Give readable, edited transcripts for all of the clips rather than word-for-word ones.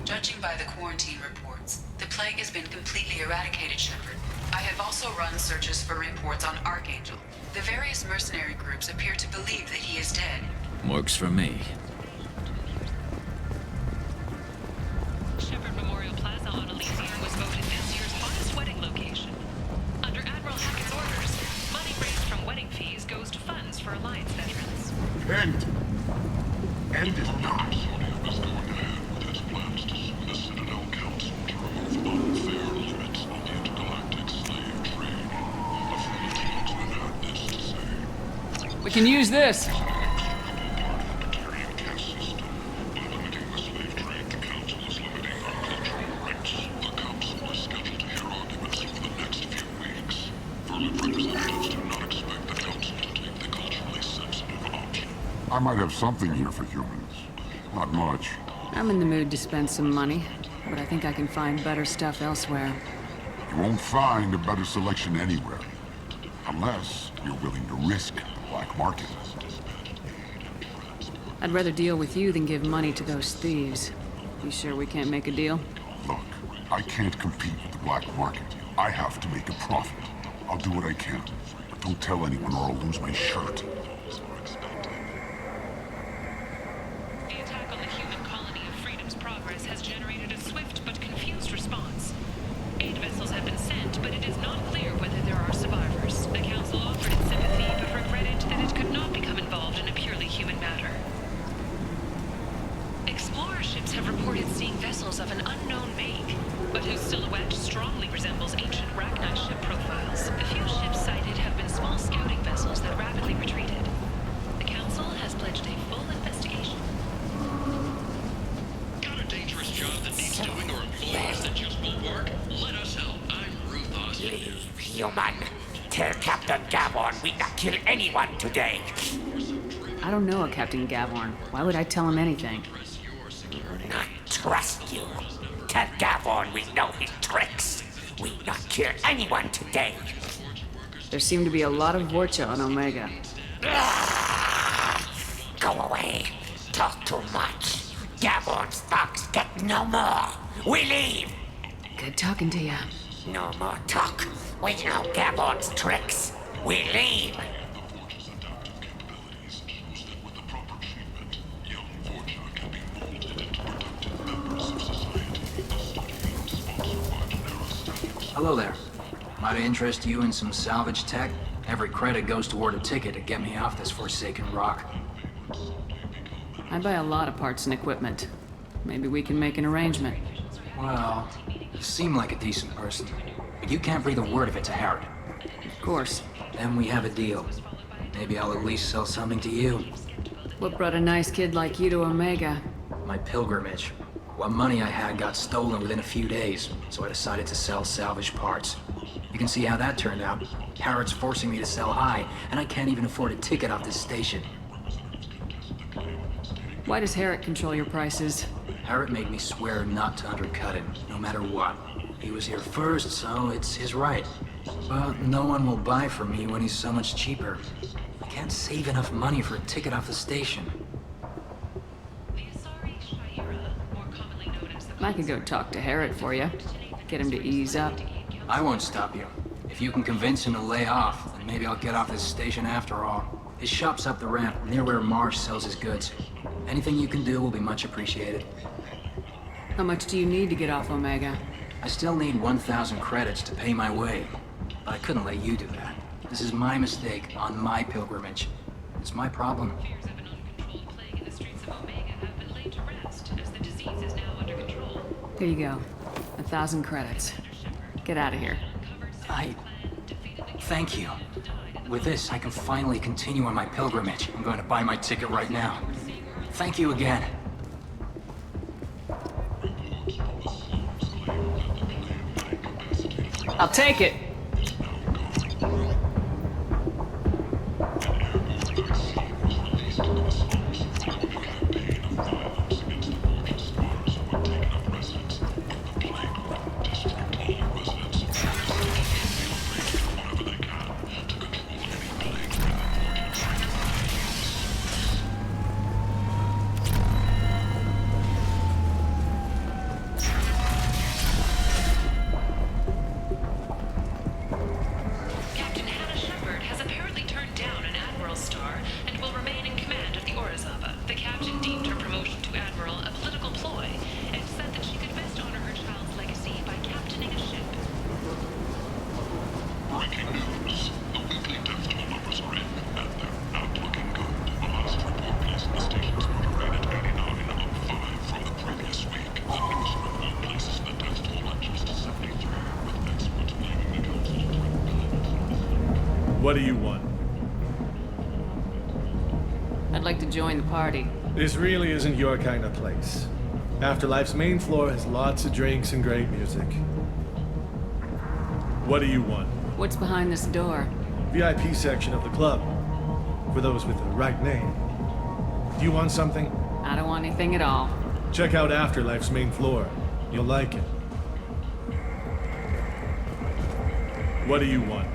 Judging by the quarantine reports, the plague has been completely eradicated, Shepard. I have also run searches for reports on Archangel. The various mercenary groups appear to believe that he is dead. Works for me. Shepard Memorial Plaza on Elysium was voted this year's hottest wedding location. Under Admiral Hackett's orders, money raised from wedding fees goes to funds for Alliance veterans. End is not. The Citadel Council to remove unfair limits on the intergalactic slave trade. A friend of Kingsman had this to say. We can use this. Libertarian caste system. By limiting the slave trade, the Council is limiting our cultural rights. The Council is scheduled to hear arguments for the next few weeks. Vermin representatives do not expect the Council to take the culturally sensitive option. I might have something here for humans. Not much. I'm in the mood to spend some money, but I think I can find better stuff elsewhere. You won't find a better selection anywhere. Unless you're willing to risk the black market. I'd rather deal with you than give money to those thieves. You sure we can't make a deal? Look, I can't compete with the black market. I have to make a profit. I'll do what I can. But don't tell anyone or I'll lose my shirt. Has generated a swift but confused response. 8 vessels have been sent, but it is not clear whether there are survivors. The Council offered its sympathy, but regretted that it could not become involved in a purely human matter. Explorer ships have reported seeing vessels of an unknown make, but whose silhouette strongly resembles ancient Rachni ship profiles. The few ships sighted have been small scouting vessels that rapidly retreated. The Council has pledged a full investigation. Job that needs doing or employees that just won't work? Let us help. I'm Ruthos. Leave, human. Tell Captain Gavorn we not kill anyone today. I don't know a Captain Gavorn. Why would I tell him anything? Not trust you. Tell Gavorn we know his tricks. We not kill anyone today. There seem to be a lot of Vorcha on Omega. Go away. Talk too much. Gavorn's thugs get no more. We leave. Good talking to you. No more talk. We know Gavorn's tricks. We leave. Hello there. Might I interest you in some salvage tech? Every credit goes toward a ticket to get me off this forsaken rock. I buy a lot of parts and equipment. Maybe we can make an arrangement. Well, you seem like a decent person, but you can't breathe a word of it to Harrod. Of course. Then we have a deal. Maybe I'll at least sell something to you. What brought a nice kid like you to Omega? My pilgrimage. What money I had got stolen within a few days, so I decided to sell salvage parts. You can see how that turned out. Harrod's forcing me to sell high, and I can't even afford a ticket off this station. Why does Harrod control your prices? Harrod made me swear not to undercut him, no matter what. He was here first, so it's his right. But no one will buy from me when he's so much cheaper. I can't save enough money for a ticket off the station. I could go talk to Harrod for you. Get him to ease up. I won't stop you. If you can convince him to lay off, then maybe I'll get off this station after all. His shop's up the ramp, near where Marsh sells his goods. Anything you can do will be much appreciated. How much do you need to get off Omega? I still need 1,000 credits to pay my way. But I couldn't let you do that. This is my mistake on my pilgrimage. It's my problem. Fears of an uncontrolled plague in the streets of Omega have been laid to rest, as the disease is now under control. Here you go. 1,000 credits. Get out of here. Thank you. With this, I can finally continue on my pilgrimage. I'm going to buy my ticket right now. Thank you again. I'll take it. What do you want? I'd like to join the party. This really isn't your kind of place. Afterlife's main floor has lots of drinks and great music. What do you want? What's behind this door? VIP section of the club. For those with the right name. Do you want something? I don't want anything at all. Check out Afterlife's main floor. You'll like it. What do you want?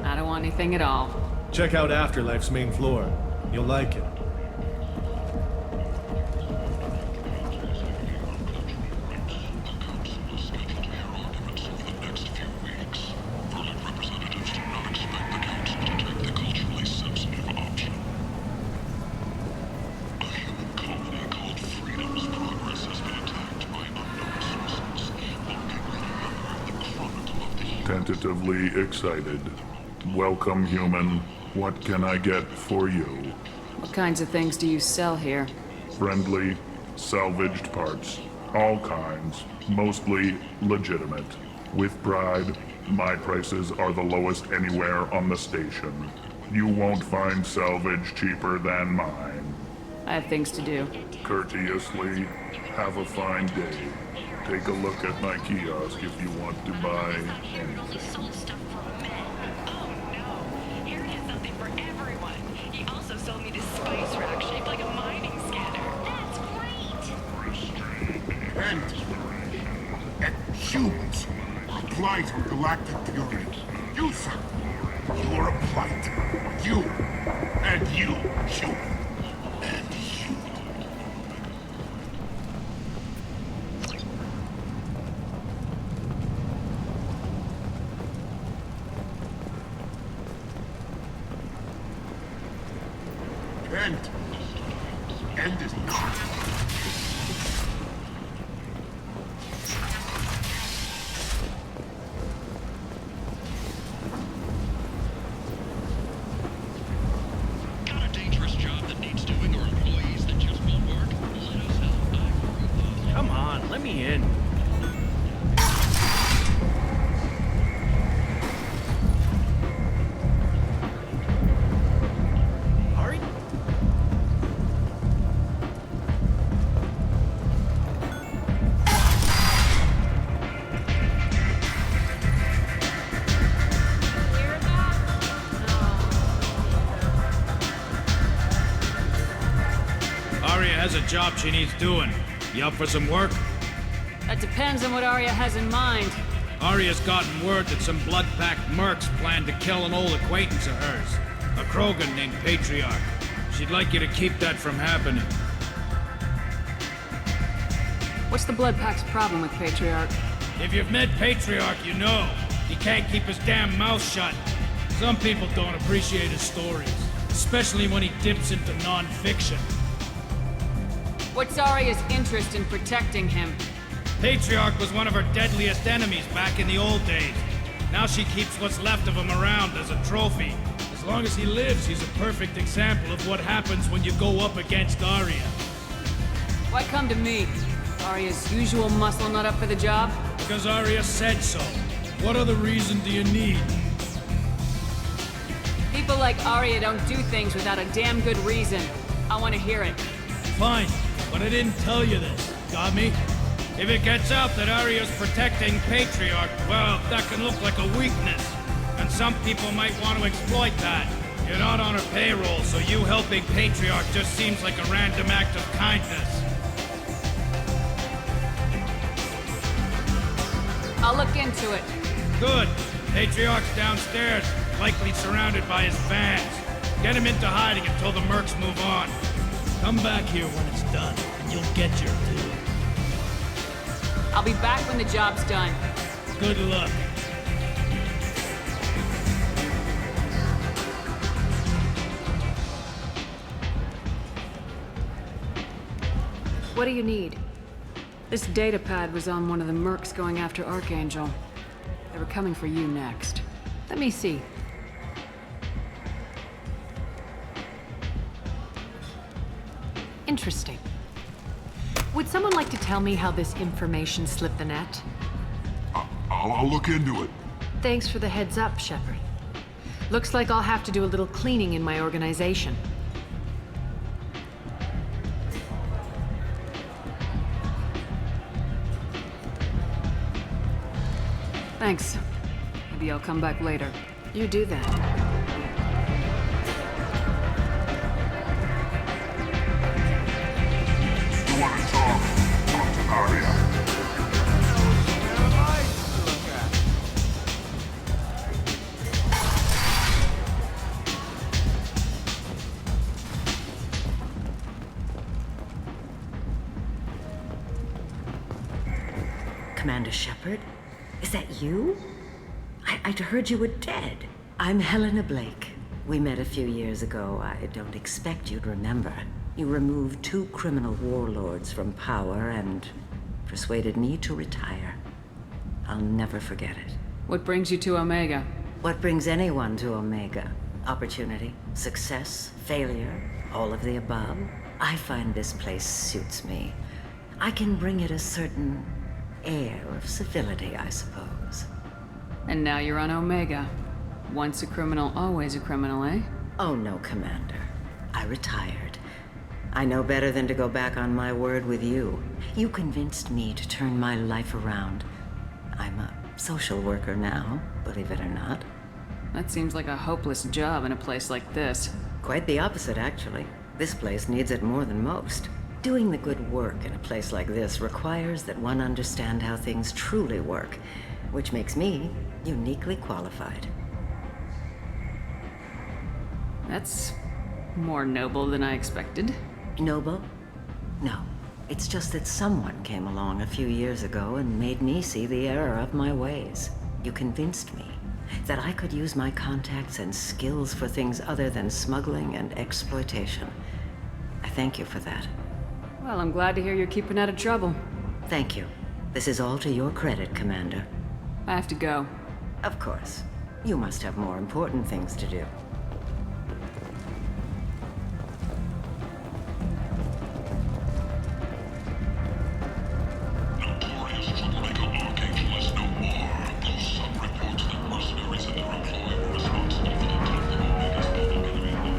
I don't want anything at all. Check out Afterlife's main floor. You'll like it. Tentatively excited. Welcome, human. What can I get for you? What kinds of things do you sell here? Friendly, salvaged parts. All kinds. Mostly legitimate. With pride, my prices are the lowest anywhere on the station. You won't find salvage cheaper than mine. I have things to do. Courteously, have a fine day. Take a look at my kiosk if you want to buy anything. Sold me this spice rack shaped like a mining scanner. That's great! And humans apply from galactic purity. You, sir, you are a plight. You, and you, human, and you. End is not. Got a dangerous job that needs doing or employees that just won't work? Let us help. Come on, let me in. job she needs doing. You up for some work? That depends on what Arya has in mind. Arya's gotten word that some blood-packed mercs plan to kill an old acquaintance of hers. A Krogan named Patriarch. She'd like you to keep that from happening. What's the Blood Pack's problem with Patriarch? If you've met Patriarch, you know. He can't keep his damn mouth shut. Some people don't appreciate his stories, especially when he dips into non-fiction. What's Arya's interest in protecting him? Patriarch was one of her deadliest enemies back in the old days. Now she keeps what's left of him around as a trophy. As long as he lives, he's a perfect example of what happens when you go up against Arya. Why come to me? Arya's usual muscle not up for the job? Because Arya said so. What other reason do you need? People like Arya don't do things without a damn good reason. I want to hear it. Fine, but I didn't tell you this. Got me? If it gets out that Arya's protecting Patriarch, well, that can look like a weakness. And some people might want to exploit that. You're not on her payroll, so you helping Patriarch just seems like a random act of kindness. I'll look into it. Good. Patriarch's downstairs, likely surrounded by his fans. Get him into hiding until the mercs move on. Come back here when it's done, and you'll get your due. I'll be back when the job's done. Good luck. What do you need? This data pad was on one of the mercs going after Archangel. They were coming for you next. Let me see. Interesting. Would someone like to tell me how this information slipped the net? I'll look into it. Thanks for the heads up, Shepard. Looks like I'll have to do a little cleaning in my organization. Thanks. Maybe I'll come back later. You do that. You want to talk to Arya. Commander Shepard? Is that you? I'd heard you were dead. I'm Helena Blake. We met a few years ago. I don't expect you'd remember. You removed 2 criminal warlords from power and persuaded me to retire. I'll never forget it. What brings you to Omega? What brings anyone to Omega? Opportunity, success, failure, all of the above. I find this place suits me. I can bring it a certain air of civility, I suppose. And now you're on Omega. Once a criminal, always a criminal, eh? Oh no, Commander. I retired. I know better than to go back on my word with you. You convinced me to turn my life around. I'm a social worker now, believe it or not. That seems like a hopeless job in a place like this. Quite the opposite, actually. This place needs it more than most. Doing the good work in a place like this requires that one understand how things truly work, which makes me uniquely qualified. That's more noble than I expected. Noble? No. It's just that someone came along a few years ago and made me see the error of my ways. You convinced me that I could use my contacts and skills for things other than smuggling and exploitation. I thank you for that. Well, I'm glad to hear you're keeping out of trouble. Thank you. This is all to your credit, Commander. I have to go. Of course. You must have more important things to do. Notorious troublemaker Archangel is no more, though some reports that mercenaries in their employ were responsible for the death of Omega's public enemy.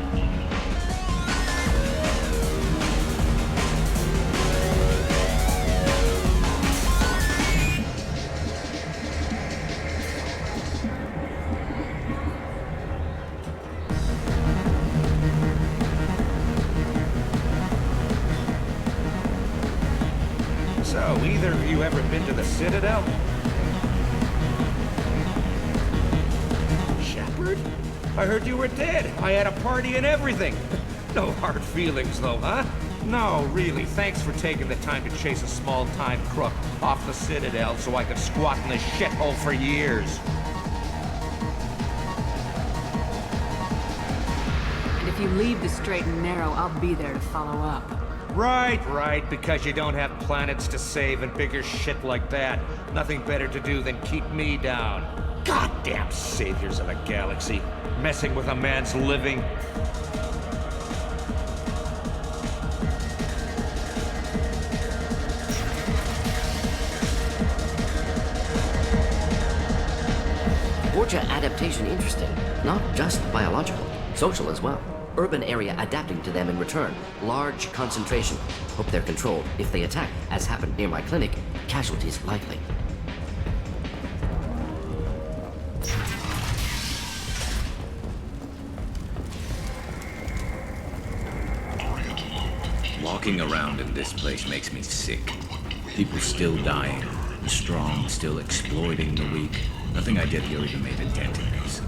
So, either of you ever been to the Citadel? Shepard? I heard you were dead. I had a party and everything. No hard feelings, though, huh? No, really, thanks for taking the time to chase a small-time crook off the Citadel so I could squat in this shithole for years. And if you leave the straight and narrow, I'll be there to follow up. Right, because you don't have planets to save and bigger shit like that. Nothing better to do than keep me down. Goddamn saviors of a galaxy, messing with a man's living. Borgia adaptation interesting. Not just biological, social as well. Urban area adapting to them in return. Large concentration. Hope they're controlled. If they attack, as happened near my clinic, casualties likely. Walking around in this place makes me sick. People still dying. The strong still exploiting the weak. Nothing I did here even made a dent in this.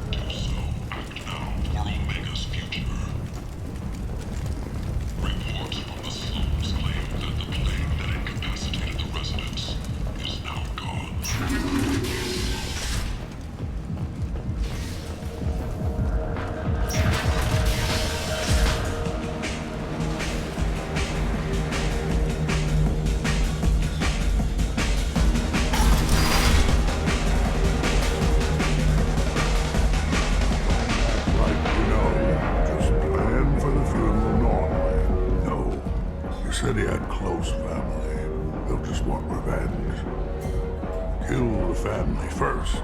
Said he had close family. They'll just want revenge. Kill the family first.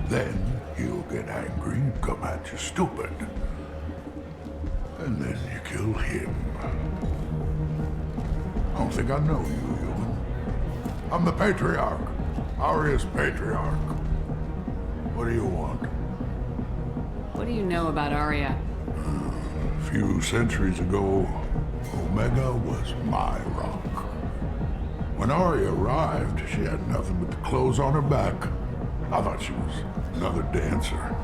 Then he'll get angry and come at you stupid. And then you kill him. I don't think I know you, human. I'm the Patriarch. Aria's Patriarch. What do you want? What do you know about Aria? A few centuries ago, Omega was my rock. When Aria arrived, she had nothing but the clothes on her back. I thought she was another dancer.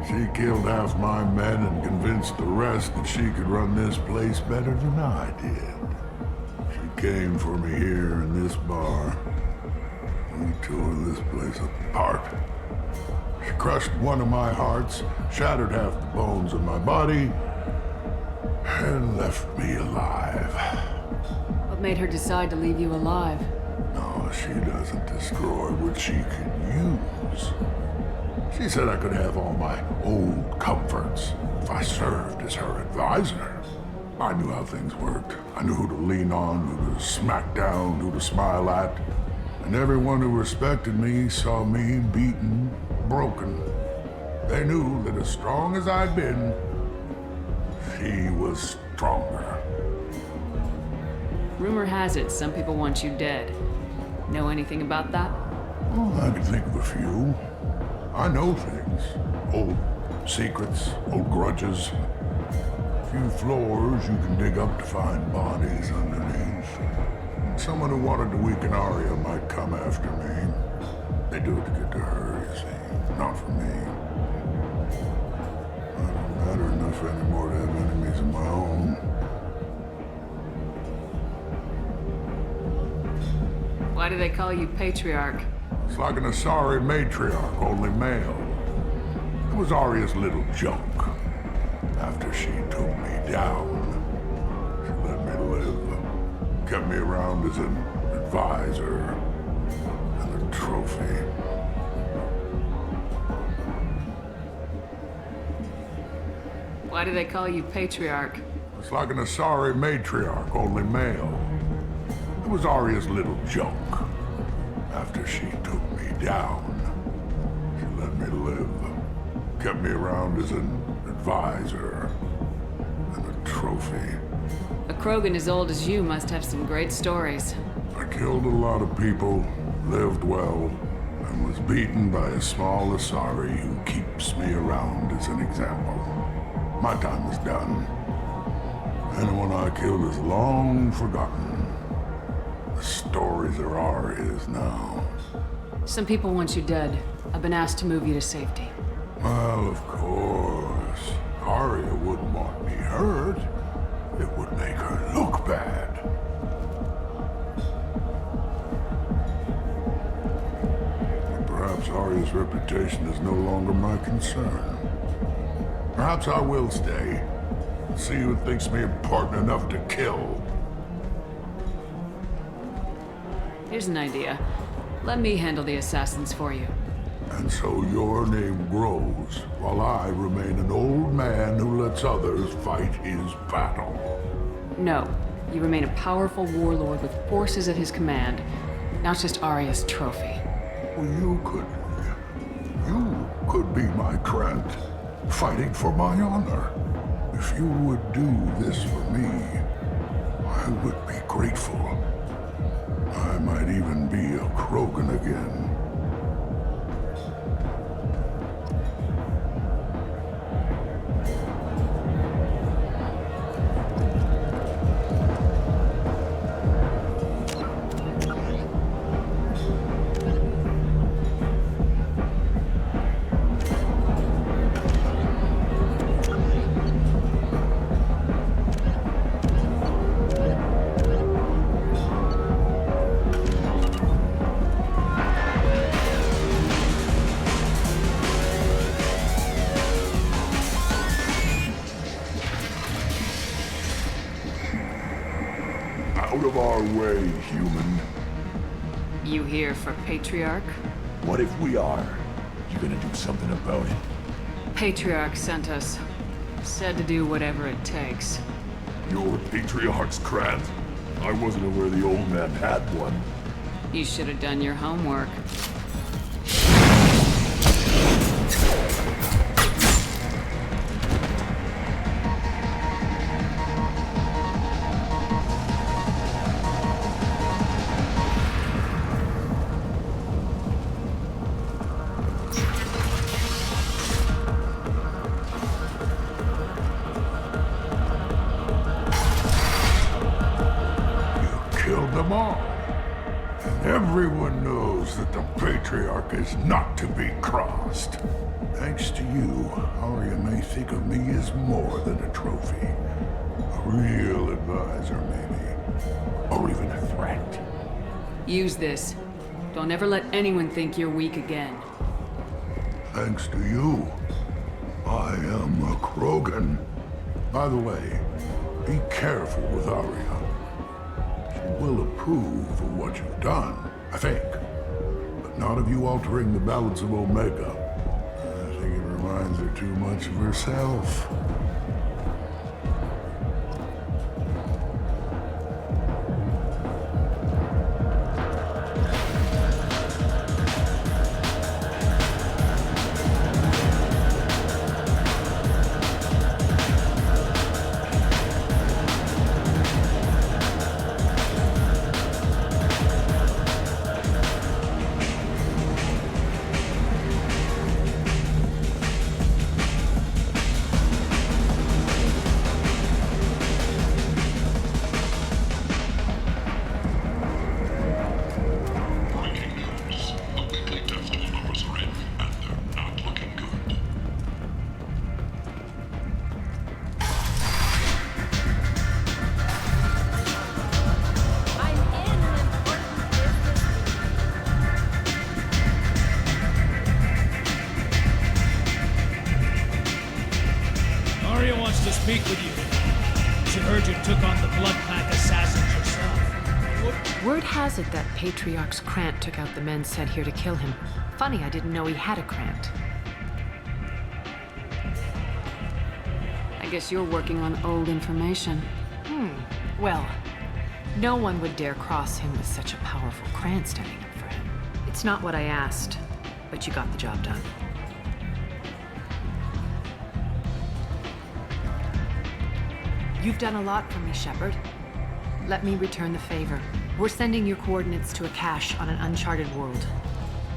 She killed half my men and convinced the rest that she could run this place better than I did. She came for me here in this bar. We tore this place apart. She crushed one of my hearts, shattered half the bones of my body, and left me alive. What made her decide to leave you alive? No, she doesn't destroy what she can use. She said I could have all my old comforts if I served as her advisor. I knew how things worked. I knew who to lean on, who to smack down, who to smile at. And everyone who respected me saw me beaten, broken. They knew that as strong as I'd been, she was stronger. Rumor has it some people want you dead. Know anything about that? Oh, I can think of a few. I know things. Old secrets, old grudges. A few floors you can dig up to find bodies underneath. Someone who wanted to weaken Aria might come after me. They do it to get to her, you see. Not for me. I don't matter enough anymore to have enemies of my own. Why do they call you Patriarch? It's like an Asari matriarch, only male. It was Aria's little joke. After she took me down, she let me live. Kept me around as an advisor and a trophy. Why do they call you Patriarch? It's like an Asari matriarch, only male. It was Aria's little joke. After she took me down, she let me live. Kept me around as an advisor and a trophy. A Krogan as old as you must have some great stories. I killed a lot of people, lived well, and was beaten by a small Asari who keeps me around as an example. My time is done. Anyone I killed is long forgotten. stories there are is now. Some people want you dead. I've been asked to move you to safety. Well, of course. Arya wouldn't want me hurt. It would make her look bad. But perhaps Arya's reputation is no longer my concern. Perhaps I will stay. See who thinks me important enough to kill. Here's an idea. Let me handle the assassins for you. And so your name grows, while I remain an old man who lets others fight his battle. No. You remain a powerful warlord with forces at his command, not just Arya's trophy. Well, you could be my Trent, fighting for my honor. If you would do this for me, I would be grateful. I might even be a Krogan again. Out of our way, human. You here for Patriarch? What if we are? You gonna do something about it? Patriarch sent us. Said to do whatever it takes. Your Patriarch's Krant? I wasn't aware the old man had one. You should have done your homework. Them all. And everyone knows that the Patriarch is not to be crossed. Thanks to you, Arya may think of me as more than a trophy. A real advisor, maybe. Or even a threat. Use this. Don't ever let anyone think you're weak again. Thanks to you, I am a Krogan. By the way, be careful with Arya. Will approve of what you've done, I think. But not of you altering the balance of Omega. I think it reminds her too much of herself. Speak with you. She heard you took on the Blood Pack assassins yourself. Word has it that Patriarch's Krant took out the men sent here to kill him. Funny, I didn't know he had a Krant. I guess you're working on old information. Well, no one would dare cross him with such a powerful Krant standing up for him. It's not what I asked, but you got the job done. You've done a lot for me, Shepard. Let me return the favor. We're sending your coordinates to a cache on an uncharted world.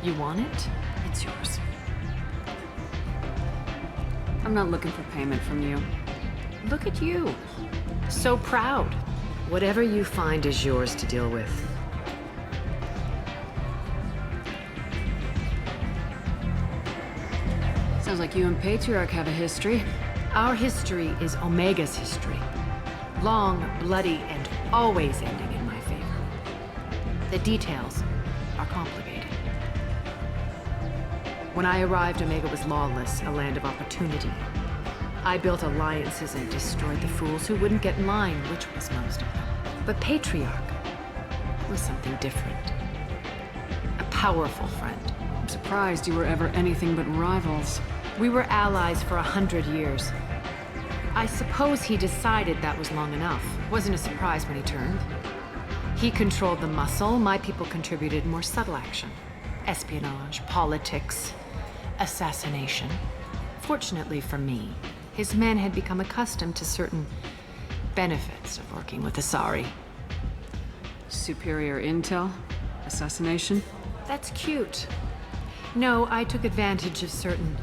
You want it? It's yours. I'm not looking for payment from you. Look at you. So proud. Whatever you find is yours to deal with. Sounds like you and Patriarch have a history. Our history is Omega's history. Long, bloody, and always ending in my favor. The details are complicated. When I arrived, Omega was lawless, a land of opportunity. I built alliances and destroyed the fools who wouldn't get in line, which was most of them. But Patriarch was something different. A powerful friend. I'm surprised you were ever anything but rivals. We were allies for 100 years. I suppose he decided that was long enough. Wasn't a surprise when he turned. He controlled the muscle, my people contributed more subtle action. Espionage, politics, assassination. Fortunately for me, his men had become accustomed to certain benefits of working with Asari. Superior intel? Assassination? That's cute. No, I took advantage of certain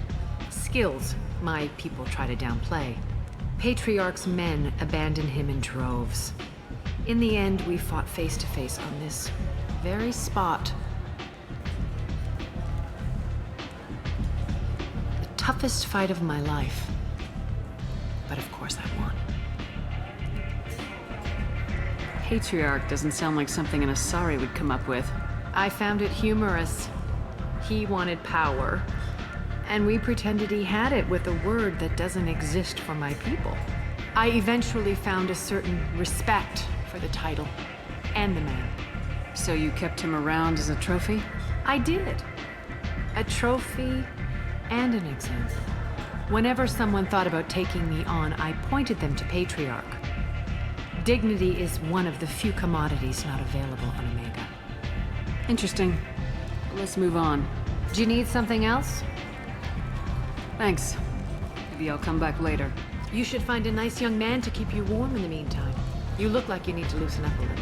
skills my people try to downplay. Patriarch's men abandoned him in droves. In the end, we fought face to face on this very spot. The toughest fight of my life. But of course I won. Patriarch doesn't sound like something an Asari would come up with. I found it humorous. He wanted power, and we pretended he had it with a word that doesn't exist for my people. I eventually found a certain respect for the title and the man. So you kept him around as a trophy? I did. A trophy and an example. Whenever someone thought about taking me on, I pointed them to Patriarch. Dignity is one of the few commodities not available on Omega. Interesting. Let's move on. Do you need something else? Thanks. Maybe I'll come back later. You should find a nice young man to keep you warm in the meantime. You look like you need to loosen up a little.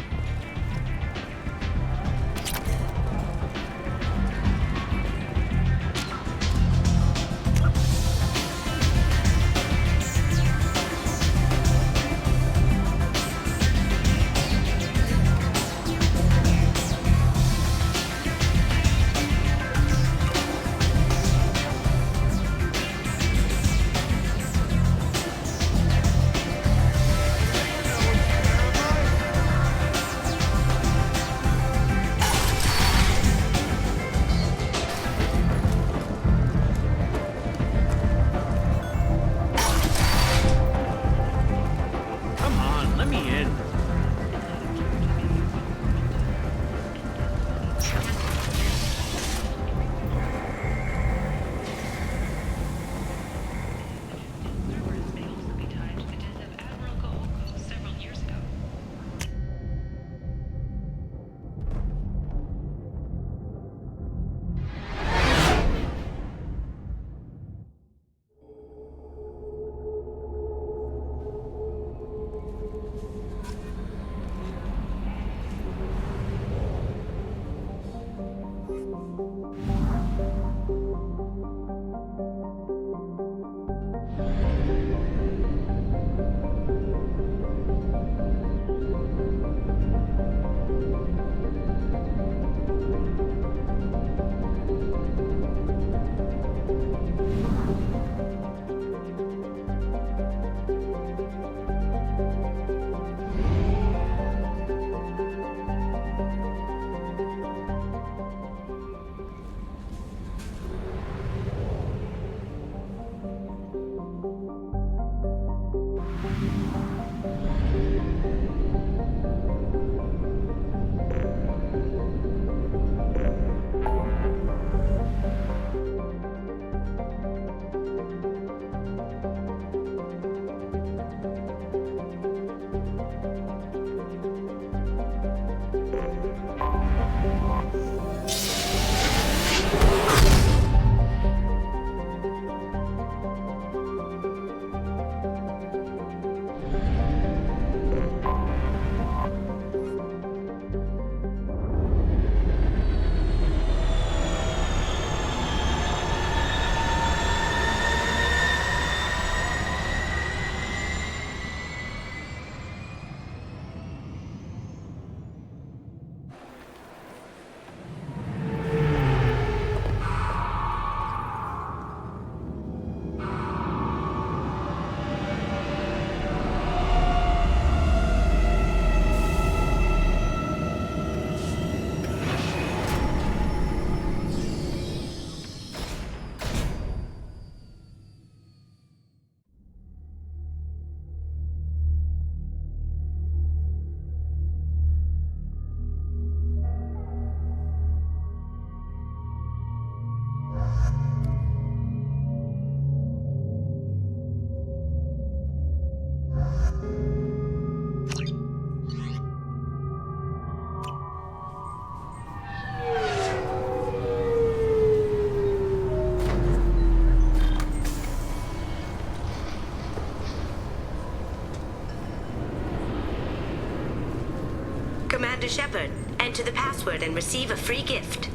Shepard. Enter the password and receive a free gift.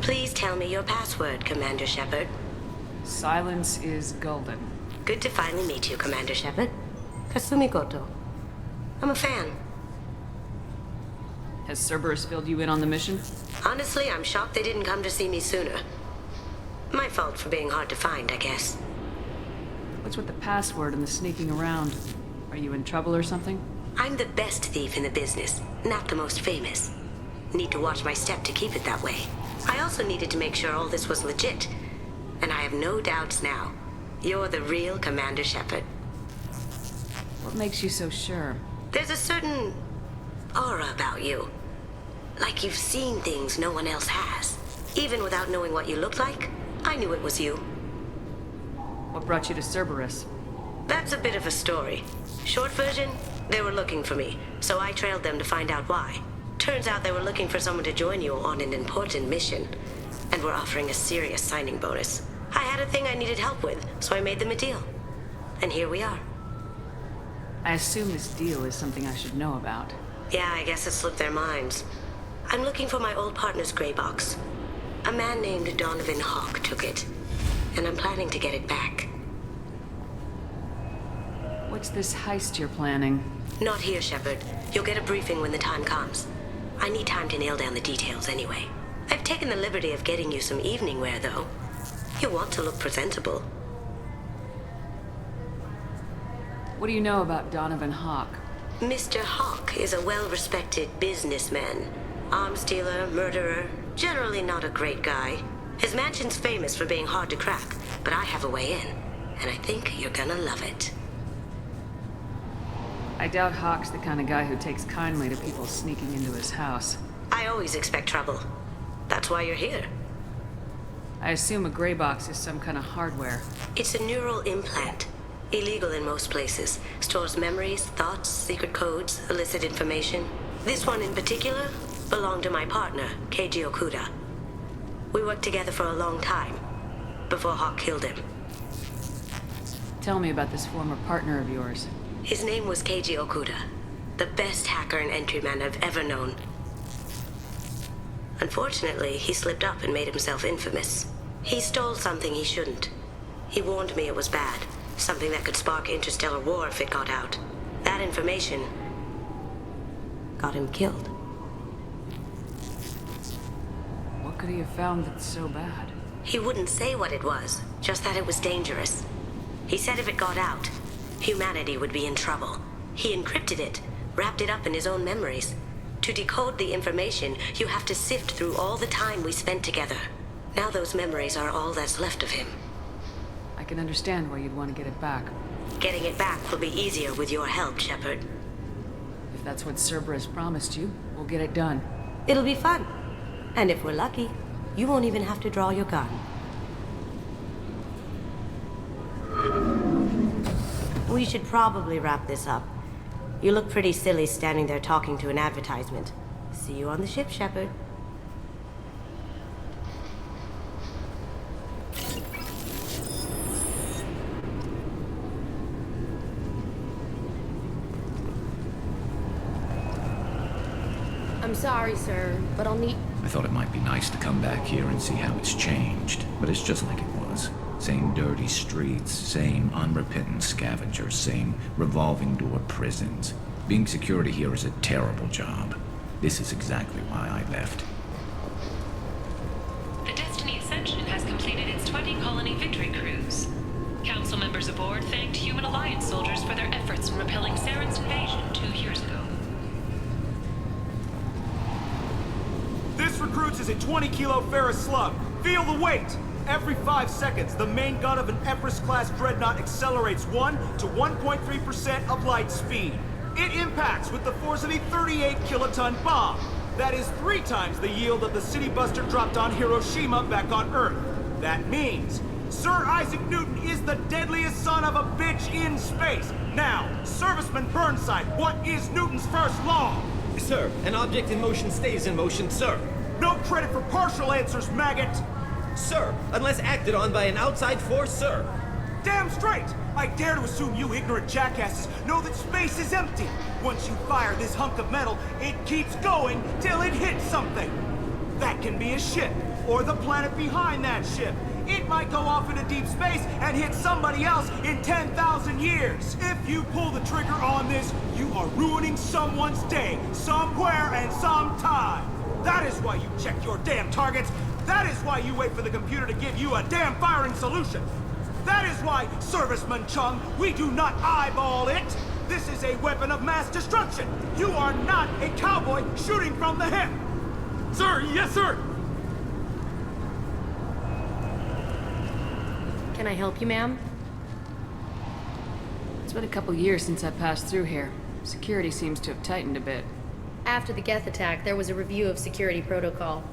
Please tell me your password, Commander Shepard. Silence is golden. Good to finally meet you, Commander Shepard. Kasumi Goto. I'm a fan. Has Cerberus filled you in on the mission? Honestly, I'm shocked they didn't come to see me sooner. My fault for being hard to find, I guess. What's with the password and the sneaking around? Are you in trouble or something? I'm the best thief in the business, not the most famous. Need to watch my step to keep it that way. I also needed to make sure all this was legit. And I have no doubts now. You're the real Commander Shepard. What makes you so sure? There's a certain aura about you. Like you've seen things no one else has. Even without knowing what you looked like, I knew it was you. What brought you to Cerberus? That's a bit of a story. Short version, they were looking for me, so I trailed them to find out why. Turns out they were looking for someone to join you on an important mission, and were offering a serious signing bonus. I had a thing I needed help with, so I made them a deal. And here we are. I assume this deal is something I should know about. Yeah, I guess it slipped their minds. I'm looking for my old partner's gray box. A man named Donovan Hawk took it, and I'm planning to get it back. What's this heist you're planning? Not here, Shepard. You'll get a briefing when the time comes. I need time to nail down the details anyway. I've taken the liberty of getting you some evening wear, though. You want to look presentable. What do you know about Donovan Hawk? Mr. Hawk is a well-respected businessman. Arms dealer, murderer, generally not a great guy. His mansion's famous for being hard to crack, but I have a way in, and I think you're gonna love it. I doubt Hawk's the kind of guy who takes kindly to people sneaking into his house. I always expect trouble. That's why you're here. I assume a gray box is some kind of hardware. It's a neural implant. Illegal in most places. Stores memories, thoughts, secret codes, illicit information. This one in particular belonged to my partner, Keiji Okuda. We worked together for a long time, before Hawk killed him. Tell me about this former partner of yours. His name was Keiji Okuda, the best hacker and entryman I've ever known. Unfortunately, he slipped up and made himself infamous. He stole something he shouldn't. He warned me it was bad, something that could spark interstellar war if it got out. That information got him killed. What could he have found that's so bad? He wouldn't say what it was, just that it was dangerous. He said if it got out, humanity would be in trouble. He encrypted it, wrapped it up in his own memories. To decode the information, you have to sift through all the time we spent together. Now those memories are all that's left of him. I can understand why you'd want to get it back. Getting it back will be easier with your help, Shepard. If that's what Cerberus promised you, we'll get it done. It'll be fun. And if we're lucky, you won't even have to draw your gun. We should probably wrap this up. You look pretty silly standing there talking to an advertisement. See you on the ship, Shepard. I'm sorry, sir, but I'll need... I thought it might be nice to come back here and see how it's changed, but it's just like it was. Same dirty streets, same unrepentant scavengers, same revolving door prisons. Being security here is a terrible job. This is exactly why I left. The Destiny Ascension has completed its 20-colony victory cruise. Council members aboard thanked Human Alliance soldiers for their efforts in repelling Saren's invasion 2 years ago. This recruits is a 20-kilo ferrous slug. Feel the weight! Every 5 seconds, the main gun of an Everest-class dreadnought accelerates 1 to 1.3% of light speed. It impacts with the force of a 38-kiloton bomb. That is 3 times the yield of the city buster dropped on Hiroshima back on Earth. That means Sir Isaac Newton is the deadliest son of a bitch in space. Now, Serviceman Burnside, what is Newton's first law? Sir, an object in motion stays in motion, sir. No credit for partial answers, maggot! Sir, unless acted on by an outside force, sir. Damn straight! I dare to assume you ignorant jackasses know that space is empty. Once you fire this hunk of metal, it keeps going till it hits something. That can be a ship, or the planet behind that ship. It might go off into deep space and hit somebody else in 10,000 years. If you pull the trigger on this, you are ruining someone's day, somewhere and sometime. That is why you check your damn targets. That is why you wait for the computer to give you a damn firing solution. That is why, Serviceman Chung, we do not eyeball it. This is a weapon of mass destruction. You are not a cowboy shooting from the hip. Sir, yes, sir! Can I help you, ma'am? It's been a couple years since I passed through here. Security seems to have tightened a bit. After the Geth attack, there was a review of security protocol.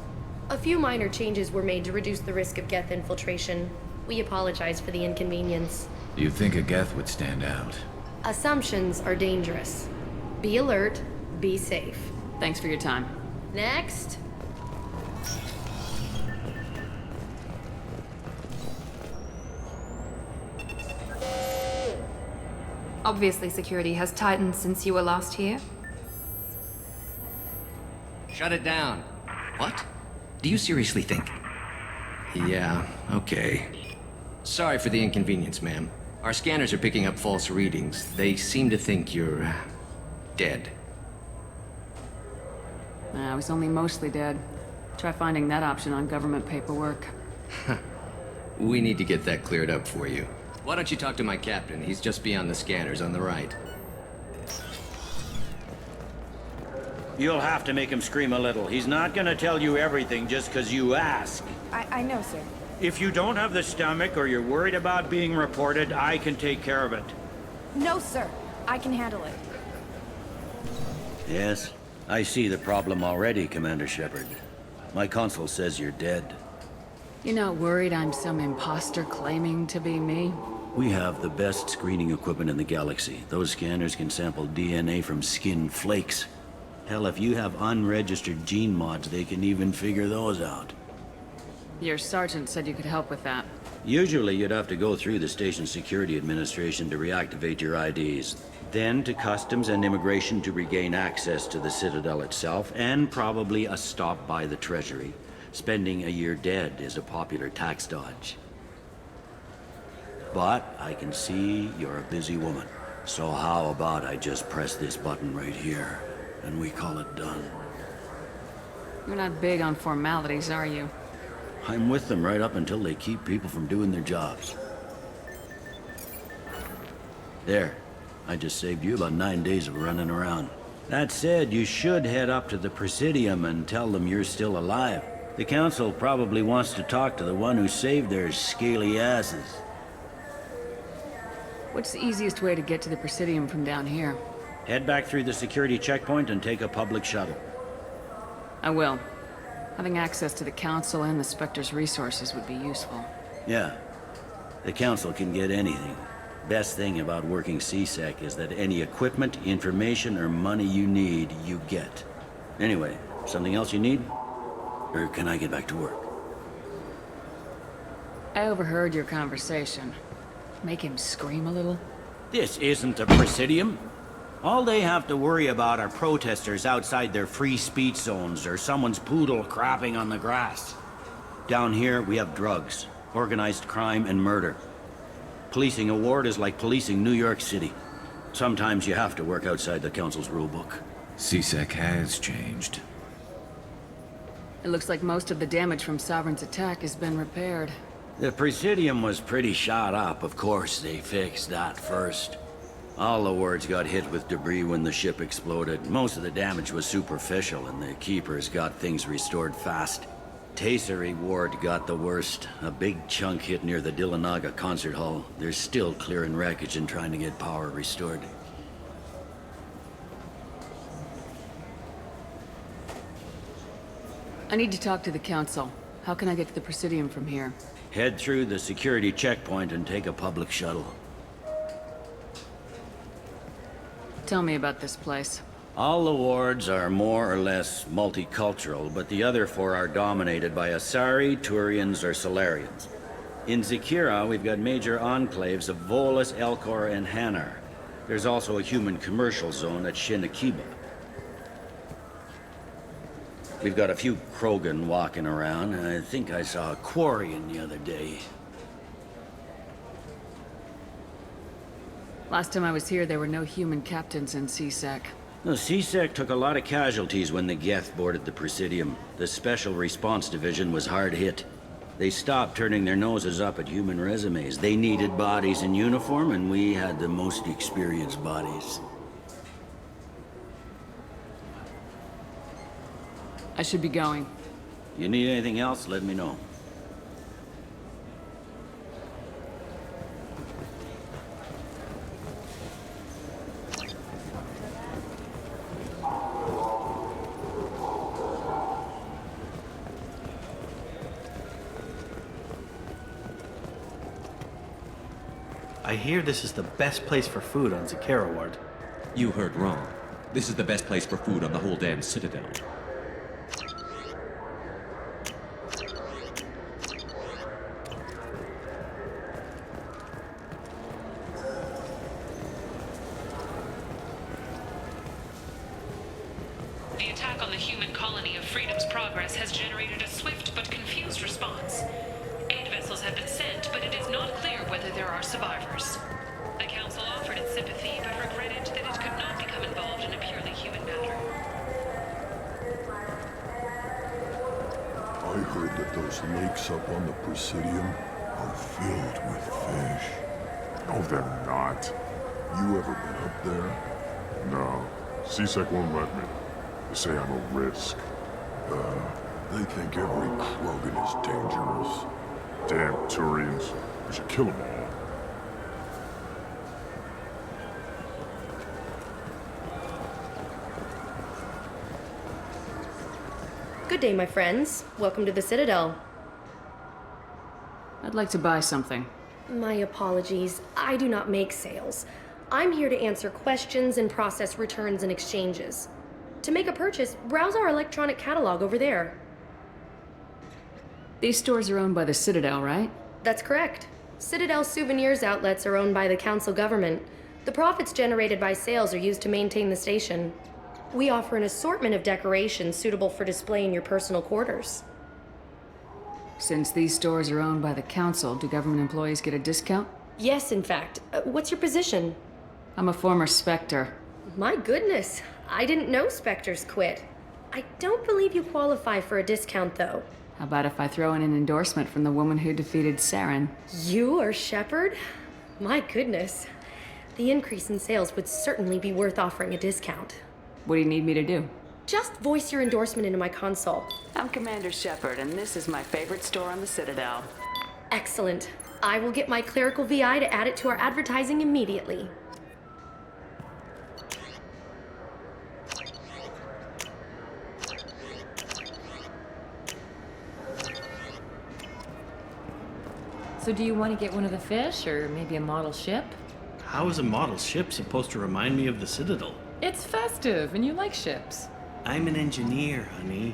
A few minor changes were made to reduce the risk of Geth infiltration. We apologize for the inconvenience. You think a Geth would stand out? Assumptions are dangerous. Be alert, be safe. Thanks for your time. Next. Obviously, security has tightened since you were last here. Shut it down. What? Do you seriously think? Yeah, okay. Sorry for the inconvenience, ma'am. Our scanners are picking up false readings. They seem to think you're dead. I was only mostly dead. Try finding that option on government paperwork. We need to get that cleared up for you. Why don't you talk to my captain? He's just beyond the scanners on the right. You'll have to make him scream a little. He's not gonna tell you everything just because you ask. I know, sir. If you don't have the stomach or you're worried about being reported, I can take care of it. No, sir. I can handle it. Yes, I see the problem already, Commander Shepard. My consul says you're dead. You're not worried I'm some imposter claiming to be me? We have the best screening equipment in the galaxy. Those scanners can sample DNA from skin flakes. Hell, if you have unregistered gene mods, they can even figure those out. Your sergeant said you could help with that. Usually you'd have to go through the station security administration to reactivate your IDs. Then to customs and immigration to regain access to the Citadel itself, and probably a stop by the Treasury. Spending a year dead is a popular tax dodge. But I can see you're a busy woman. So how about I just press this button right here, and we call it done? You're not big on formalities, are you? I'm with them right up until they keep people from doing their jobs. There. I just saved you about 9 days of running around. That said, you should head up to the Presidium and tell them you're still alive. The Council probably wants to talk to the one who saved their scaly asses. What's the easiest way to get to the Presidium from down here? Head back through the security checkpoint and take a public shuttle. I will. Having access to the Council and the Spectre's resources would be useful. Yeah. The Council can get anything. Best thing about working CSEC is that any equipment, information, or money you need, you get. Anyway, something else you need? Or can I get back to work? I overheard your conversation. Make him scream a little? This isn't the Presidium. All they have to worry about are protesters outside their free speech zones or someone's poodle crapping on the grass. Down here, we have drugs, organized crime, and murder. Policing a ward is like policing New York City. Sometimes you have to work outside the Council's rulebook. CSEC has changed. It looks like most of the damage from Sovereign's attack has been repaired. The Presidium was pretty shot up. Of course, they fixed that first. All the wards got hit with debris when the ship exploded. Most of the damage was superficial, and the Keepers got things restored fast. Tasery Ward got the worst. A big chunk hit near the Dillanaga concert hall. They're still clearing wreckage and trying to get power restored. I need to talk to the Council. How can I get to the Presidium from here? Head through the security checkpoint and take a public shuttle. Tell me about this place. All the wards are more or less multicultural, but the other four are dominated by Asari, Turians, or Solarians. In Zakira, we've got major enclaves of Volus, Elcor, and Hanar. There's also a human commercial zone at Shinakiba. We've got a few Krogan walking around, and I think I saw a Quarian the other day. Last time I was here, there were no human captains in CSEC. The CSEC took a lot of casualties when the Geth boarded the Presidium. The Special Response Division was hard hit. They stopped turning their noses up at human resumes. They needed bodies in uniform, and we had the most experienced bodies. I should be going. You need anything else, let me know. I hear this is the best place for food on Zakara Ward. You heard wrong. This is the best place for food on the whole damn Citadel. The attack on the human colony of Freedom's Progress has generated a swift but confused response. Aid vessels have been sent, but it is not clear whether there are survivors. The Council offered its sympathy, but regretted that it could not become involved in a purely human matter. I heard that those lakes up on the Presidium are filled with fish. No, they're not. You ever been up there? No. CSEC won't let me. They say I'm a risk. They think every Krogan is dangerous. Damn Turians. We should kill them all. Good day, my friends. Welcome to the Citadel. I'd like to buy something. My apologies. I do not make sales. I'm here to answer questions and process returns and exchanges. To make a purchase, browse our electronic catalog over there. These stores are owned by the Citadel, right? That's correct. Citadel souvenirs outlets are owned by the Council government. The profits generated by sales are used to maintain the station. We offer an assortment of decorations suitable for display in your personal quarters. Since these stores are owned by the Council, do government employees get a discount? Yes, in fact. What's your position? I'm a former Spectre. My goodness, I didn't know Spectres quit. I don't believe you qualify for a discount, though. How about if I throw in an endorsement from the woman who defeated Saren? You are Shepard? My goodness. The increase in sales would certainly be worth offering a discount. What do you need me to do? Just voice your endorsement into my console. I'm Commander Shepard, and this is my favorite store on the Citadel. Excellent. I will get my clerical VI to add it to our advertising immediately. So do you want to get one of the fish, or maybe a model ship? How is a model ship supposed to remind me of the Citadel? It's festive, and you like ships. I'm an engineer, honey.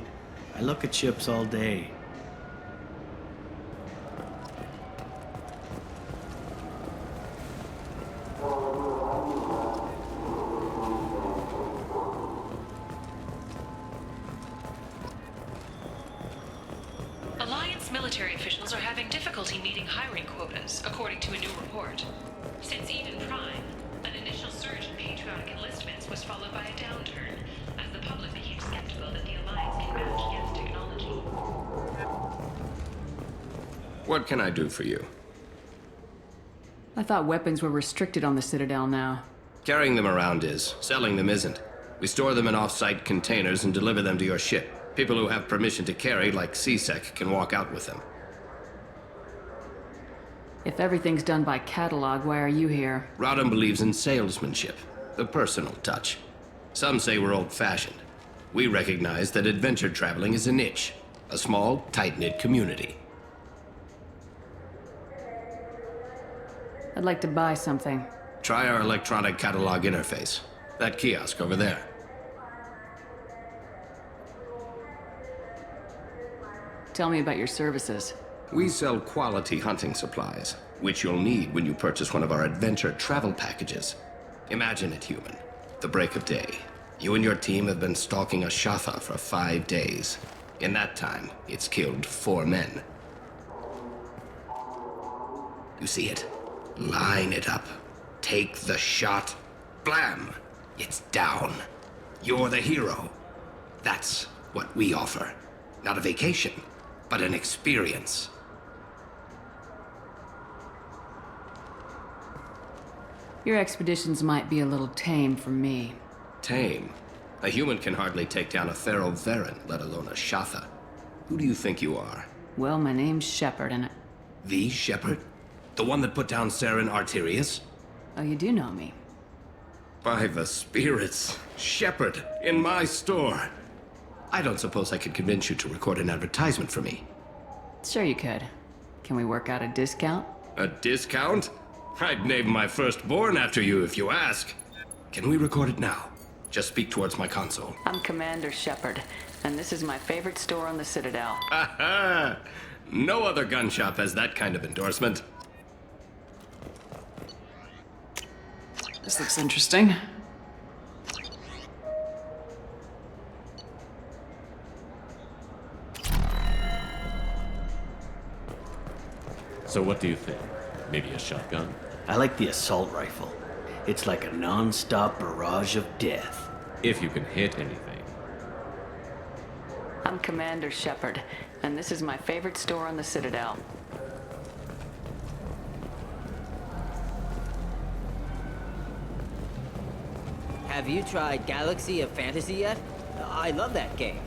I look at ships all day. Alliance military officials are having difficulty meeting hiring quotas, according to a new report. Since Eden Prime, an initial surge in patriotic enlistments was followed by a downturn, as the public became skeptical that the Alliance can match Geth technology. What can I do for you? I thought weapons were restricted on the Citadel now. Carrying them around is. Selling them isn't. We store them in off-site containers and deliver them to your ship. People who have permission to carry, like CSEC, can walk out with them. If everything's done by catalog, why are you here? Rodham believes in salesmanship, the personal touch. Some say we're old-fashioned. We recognize that adventure traveling is a niche, a small, tight-knit community. I'd like to buy something. Try our electronic catalog interface. That kiosk over there. Tell me about your services. We sell quality hunting supplies, which you'll need when you purchase one of our adventure travel packages. Imagine it, human. The break of day. You and your team have been stalking a Shatha for 5 days. In that time, it's killed 4 men. You see it? Line it up. Take the shot. Blam! It's down. You're the hero. That's what we offer. Not a vacation, but an experience. Your expeditions might be a little tame for me. Tame. A human can hardly take down a feral Varen, let alone a Shatha. Who do you think you are? Well, my name's Shepard, and The Shepherd? The one that put down Saren Arterius? oh, you do know me. By the spirits, Shepherd, in my store. I don't suppose I could convince you to record an advertisement for me. Sure you could. Can we work out a discount? A discount? I'd name my firstborn after you if you ask. Can we record it now? Just speak towards my console. I'm Commander Shepard, and this is my favorite store on the Citadel. Aha! No other gun shop has that kind of endorsement. This looks interesting. So what do you think? Maybe a shotgun? I like the assault rifle. It's like a non-stop barrage of death. If you can hit anything. I'm Commander Shepard, and this is my favorite store on the Citadel. Have you tried Galaxy of Fantasy yet? I love that game.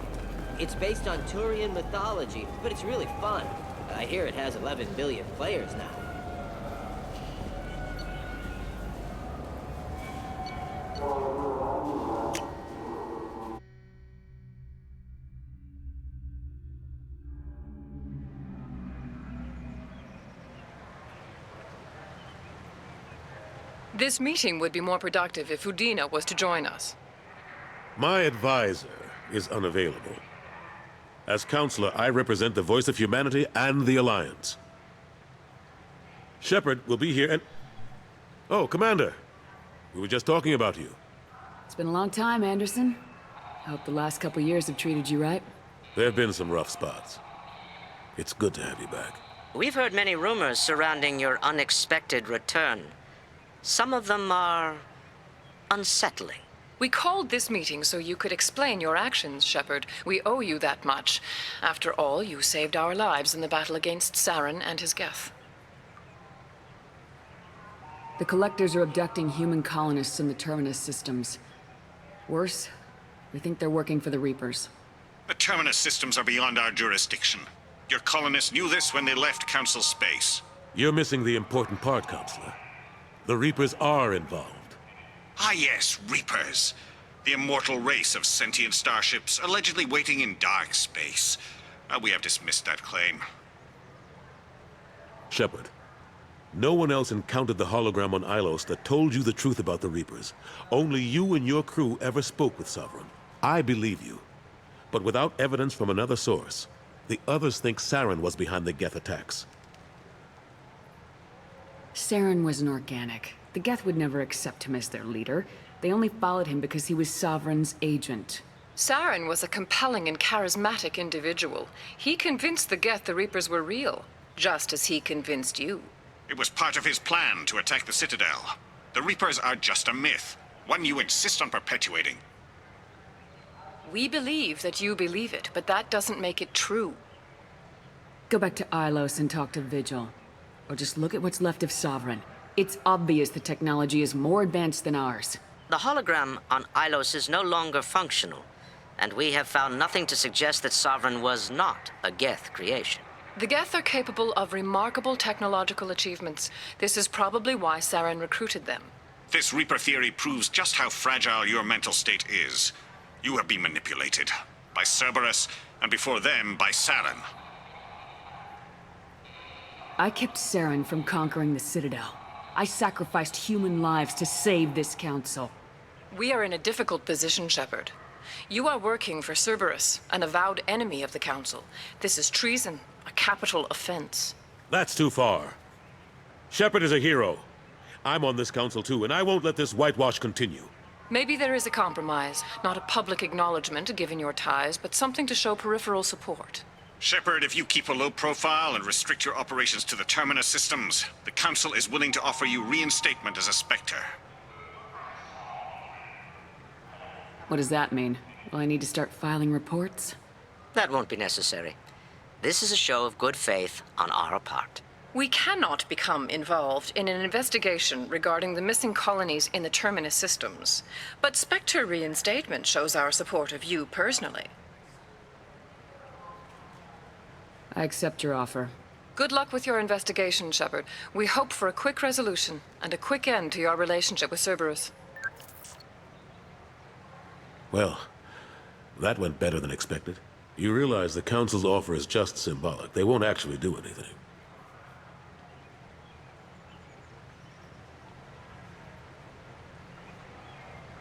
It's based on Turian mythology, but it's really fun. I hear it has 11 billion players now. This meeting would be more productive if Udina was to join us. My advisor is unavailable. As counselor, I represent the voice of humanity and the Alliance. Shepard will be here and... Oh, Commander. We were just talking about you. It's been a long time, Anderson. I hope the last couple years have treated you right. There have been some rough spots. It's good to have you back. We've heard many rumors surrounding your unexpected return. Some of them are unsettling. We called this meeting so you could explain your actions, Shepard. We owe you that much. After all, you saved our lives in the battle against Saren and his Geth. The Collectors are abducting human colonists in the Terminus systems. Worse, we think they're working for the Reapers. The Terminus systems are beyond our jurisdiction. Your colonists knew this when they left Council space. You're missing the important part, Counselor. The Reapers are involved. Ah yes, Reapers. The immortal race of sentient starships allegedly waiting in dark space. We have dismissed that claim. Shepard, no one else encountered the hologram on Ilos that told you the truth about the Reapers. Only you and your crew ever spoke with Sovereign. I believe you. But without evidence from another source, the others think Saren was behind the Geth attacks. Saren was an organic. The Geth would never accept him as their leader. They only followed him because he was Sovereign's agent. Saren was a compelling and charismatic individual. He convinced the Geth the Reapers were real, just as he convinced you. It was part of his plan to attack the Citadel. The Reapers are just a myth, one you insist on perpetuating. We believe that you believe it, but that doesn't make it true. Go back to Ilos and talk to Vigil. Or just look at what's left of Sovereign. It's obvious the technology is more advanced than ours. The hologram on Ilos is no longer functional, and we have found nothing to suggest that Sovereign was not a Geth creation. The Geth are capable of remarkable technological achievements. This is probably why Saren recruited them. This Reaper theory proves just how fragile your mental state is. You have been manipulated. By Cerberus, and before them, by Saren. I kept Saren from conquering the Citadel. I sacrificed human lives to save this council. We are in a difficult position, Shepard. You are working for Cerberus, an avowed enemy of the Council. This is treason, a capital offense. That's too far. Shepard is a hero, I'm on this council too, and I won't let this whitewash continue. Maybe there is a compromise. Not a public acknowledgement given your ties, but something to show peripheral support. Shepard, if you keep a low profile and restrict your operations to the Terminus systems, the Council is willing to offer you reinstatement as a Spectre. What does that mean? Will I need to start filing reports? That won't be necessary. This is a show of good faith on our part. We cannot become involved in an investigation regarding the missing colonies in the Terminus systems, but Spectre reinstatement shows our support of you personally. I accept your offer. Good luck with your investigation, Shepard. We hope for a quick resolution and a quick end to your relationship with Cerberus. Well, that went better than expected. You realize the Council's offer is just symbolic. They won't actually do anything.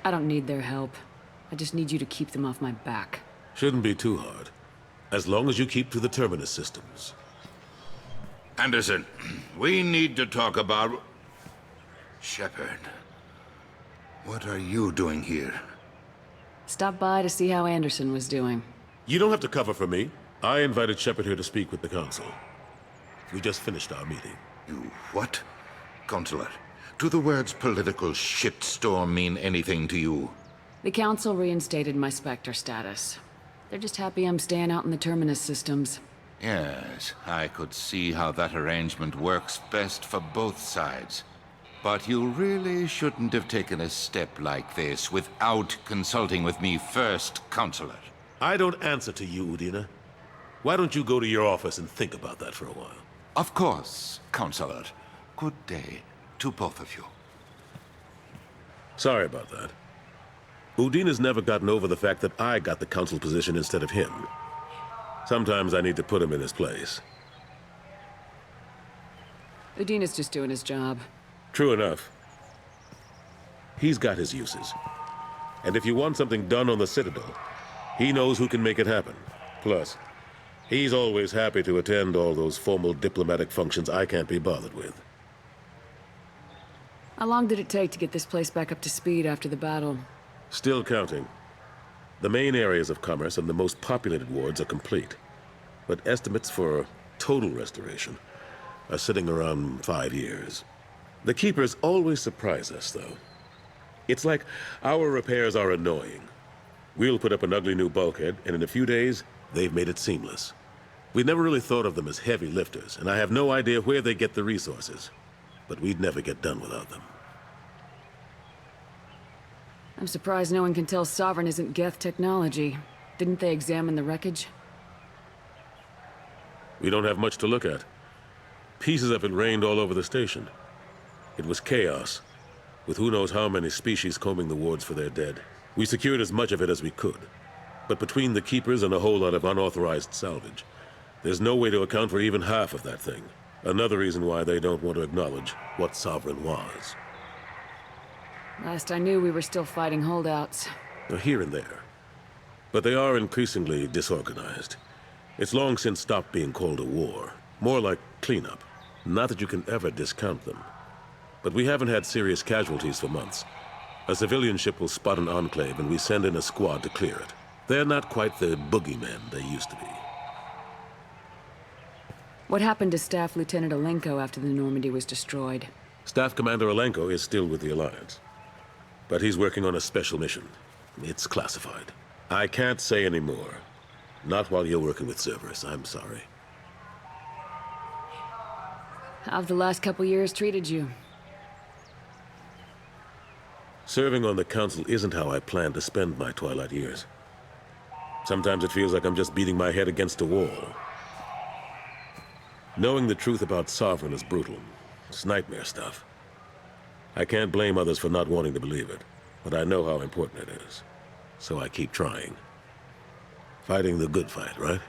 I don't need their help. I just need you to keep them off my back. Shouldn't be too hard. As long as you keep to the Terminus systems. Anderson, we need to talk about... Shepard, what are you doing here? Stop by to see how Anderson was doing. You don't have to cover for me. I invited Shepard here to speak with the Council. We just finished our meeting. You what? Consular, do the words political shitstorm mean anything to you? The Council reinstated my Spectre status. They're just happy I'm staying out in the Terminus systems. Yes, I could see how that arrangement works best for both sides. But you really shouldn't have taken a step like this without consulting with me first, Consular. I don't answer to you, Udina. Why don't you go to your office and think about that for a while? Of course, Consular. Good day to both of you. Sorry about that. Udina's never gotten over the fact that I got the Council position instead of him. Sometimes I need to put him in his place. Udina's just doing his job. True enough. He's got his uses. And if you want something done on the Citadel, he knows who can make it happen. Plus, he's always happy to attend all those formal diplomatic functions I can't be bothered with. How long did it take to get this place back up to speed after the battle? Still counting. The main areas of commerce and the most populated wards are complete. But estimates for total restoration are sitting around 5 years. The Keepers always surprise us, though. It's like our repairs are annoying. We'll put up an ugly new bulkhead, and in a few days, they've made it seamless. We never really thought of them as heavy lifters, and I have no idea where they get the resources. But we'd never get done without them. I'm surprised no one can tell Sovereign isn't Geth technology. Didn't they examine the wreckage? We don't have much to look at. Pieces of it rained all over the station. It was chaos, with who knows how many species combing the wards for their dead. We secured as much of it as we could. But between the Keepers and a whole lot of unauthorized salvage, there's no way to account for even half of that thing. Another reason why they don't want to acknowledge what Sovereign was. Last I knew, we were still fighting holdouts. Here and there. But they are increasingly disorganized. It's long since stopped being called a war. More like cleanup. Not that you can ever discount them. But we haven't had serious casualties for months. A civilian ship will spot an enclave and we send in a squad to clear it. They're not quite the boogeymen they used to be. What happened to Staff Lieutenant Alenko after the Normandy was destroyed? Staff Commander Alenko is still with the Alliance. But he's working on a special mission. It's classified. I can't say any more. Not while you're working with Cerberus, I'm sorry. How have the last couple years treated you? Serving on the Council isn't how I plan to spend my twilight years. Sometimes it feels like I'm just beating my head against a wall. Knowing the truth about Sovereign is brutal. It's nightmare stuff. I can't blame others for not wanting to believe it, but I know how important it is. So I keep trying. Fighting the good fight, right?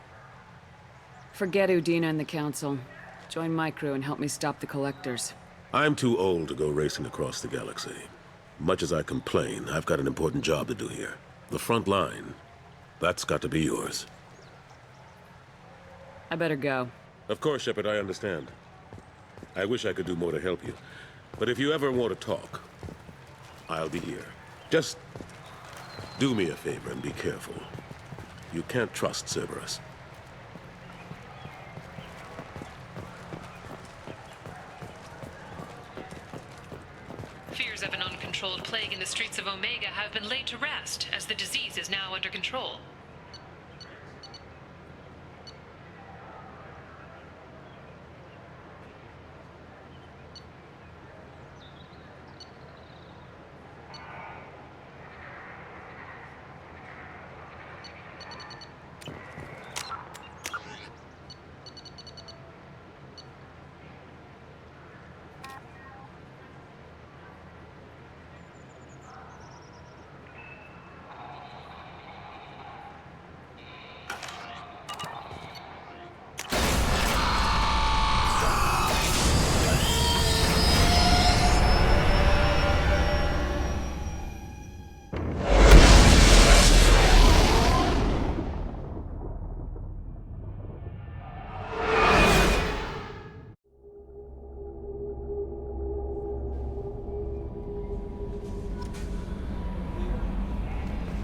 Forget Udina and the Council. Join my crew and help me stop the Collectors. I'm too old to go racing across the galaxy. Much as I complain, I've got an important job to do here. The front line, that's got to be yours. I better go. Of course, Shepard, I understand. I wish I could do more to help you. But if you ever want to talk, I'll be here. Just do me a favor and be careful. You can't trust Cerberus. Fears of an uncontrolled plague in the streets of Omega have been laid to rest, as the disease is now under control.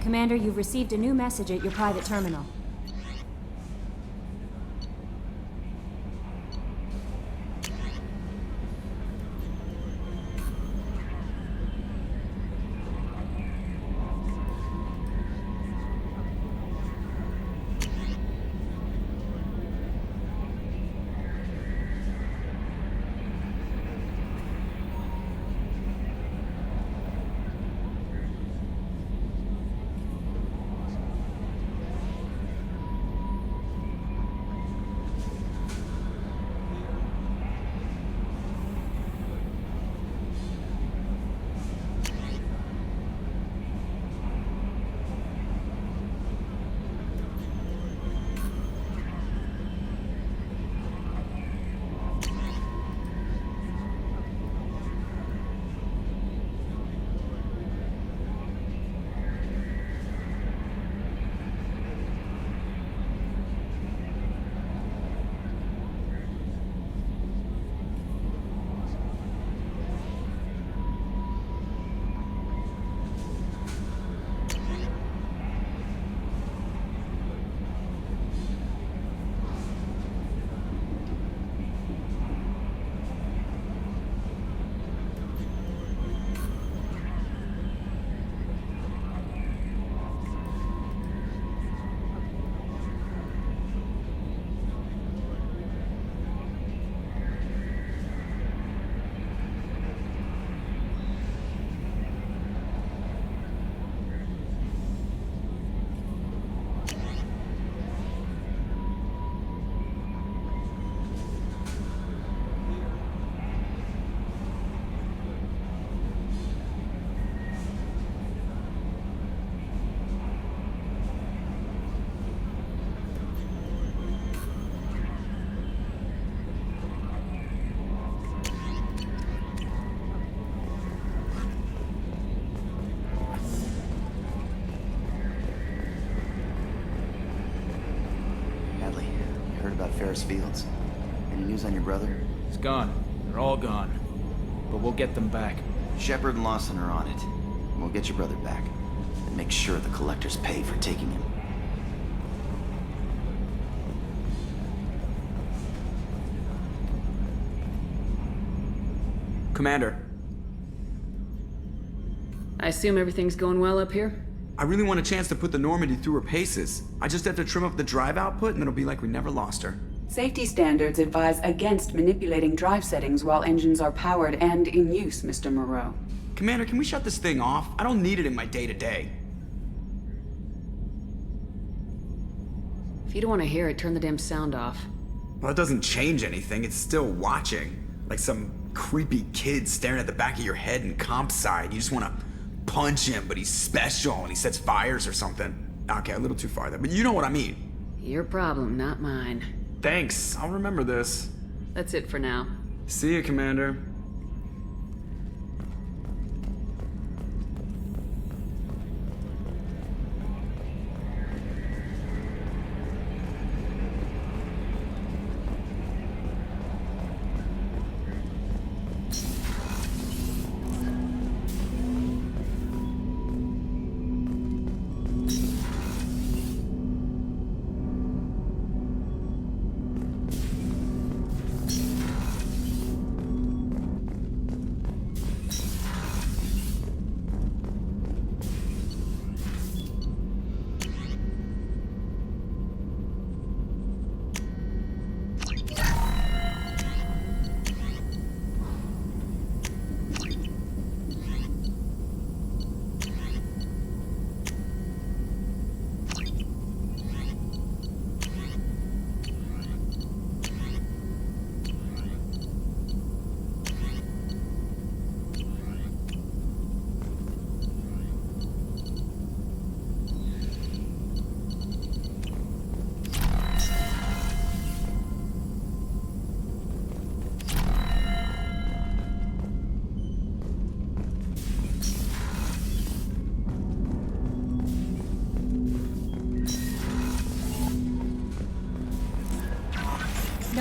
Commander, you've received a new message at your private terminal. Ferris Fields. Any news on your brother? He's gone. They're all gone. But we'll get them back. Shepard and Lawson are on it. We'll get your brother back. And make sure the collectors pay for taking him. Commander. I assume everything's going well up here? I really want a chance to put the Normandy through her paces. I just have to trim up the drive output and it'll be like we never lost her. Safety standards advise against manipulating drive settings while engines are powered and in use, Mr. Moreau. Commander, can we shut this thing off? I don't need it in my day-to-day. If you don't want to hear it, turn the damn sound off. Well, it doesn't change anything. It's still watching. Like some creepy kid staring at the back of your head in comp side. You just want to punch him, but he's special and he sets fires or something. Okay, a little too far there, but you know what I mean. Your problem, not mine. Thanks, I'll remember this. That's it for now. See you, Commander.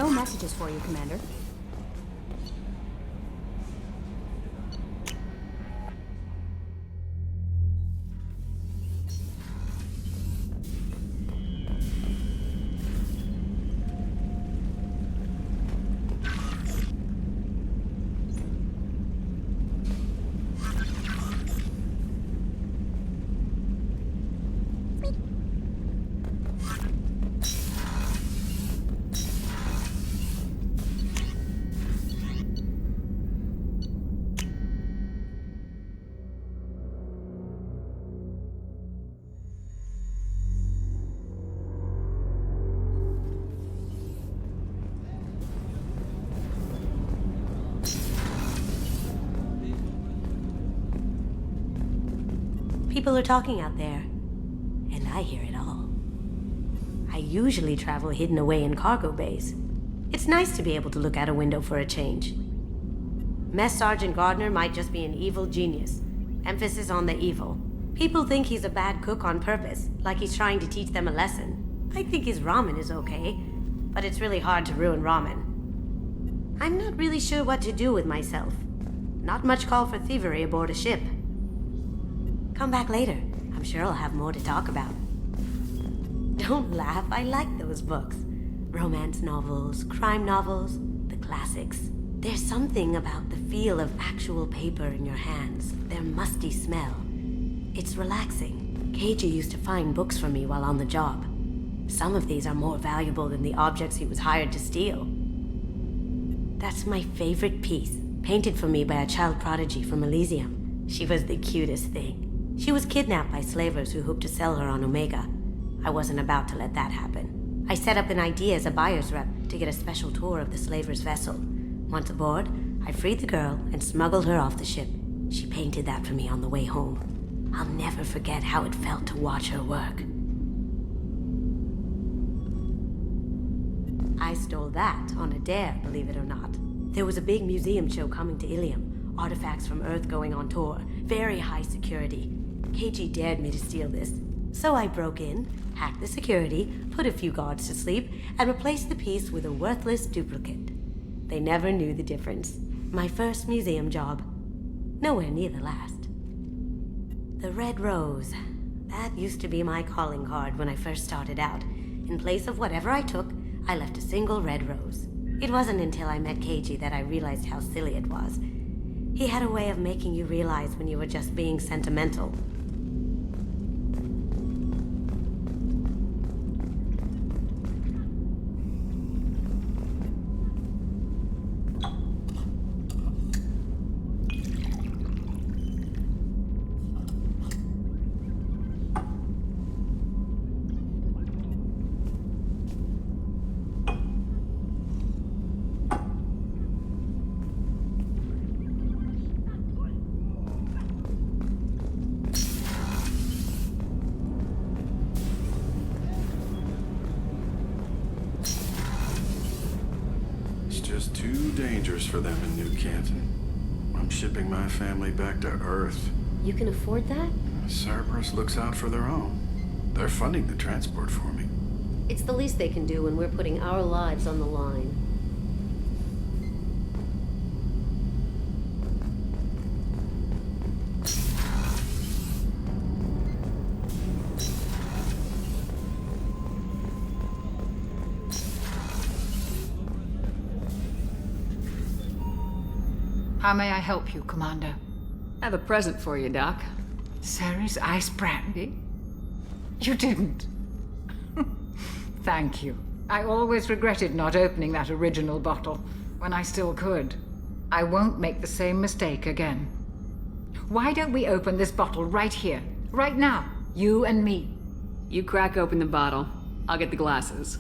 No messages for you, Commander. People are talking out there, and I hear it all. I usually travel hidden away in cargo bays. It's nice to be able to look out a window for a change. Mess Sergeant Gardner might just be an evil genius. Emphasis on the evil. People think he's a bad cook on purpose, like he's trying to teach them a lesson. I think his ramen is okay, but it's really hard to ruin ramen. I'm not really sure what to do with myself. Not much call for thievery aboard a ship. Come back later. I'm sure I'll have more to talk about. Don't laugh, I like those books. Romance novels, crime novels, the classics. There's something about the feel of actual paper in your hands, their musty smell. It's relaxing. Keiji used to find books for me while on the job. Some of these are more valuable than the objects he was hired to steal. That's my favorite piece, painted for me by a child prodigy from Elysium. She was the cutest thing. She was kidnapped by slavers who hoped to sell her on Omega. I wasn't about to let that happen. I set up an idea as a buyer's rep to get a special tour of the slaver's vessel. Once aboard, I freed the girl and smuggled her off the ship. She painted that for me on the way home. I'll never forget how it felt to watch her work. I stole that on a dare, believe it or not. There was a big museum show coming to Ilium. Artifacts from Earth going on tour. Very high security. Keiji dared me to steal this. So I broke in, hacked the security, put a few guards to sleep, and replaced the piece with a worthless duplicate. They never knew the difference. My first museum job. Nowhere near the last. The Red Rose. That used to be my calling card when I first started out. In place of whatever I took, I left a single red rose. It wasn't until I met Keiji that I realized how silly it was. He had a way of making you realize when you were just being sentimental. Too dangerous for them in New Canton. I'm shipping my family back to Earth. You can afford that? Cerberus looks out for their own. They're funding the transport for me. It's the least they can do when we're putting our lives on the line. How may I help you, Commander? I have a present for you, Doc. Sarah's ice brandy? You didn't. Thank you. I always regretted not opening that original bottle when I still could. I won't make the same mistake again. Why don't we open this bottle right here, right now, you and me? You crack open the bottle. I'll get the glasses.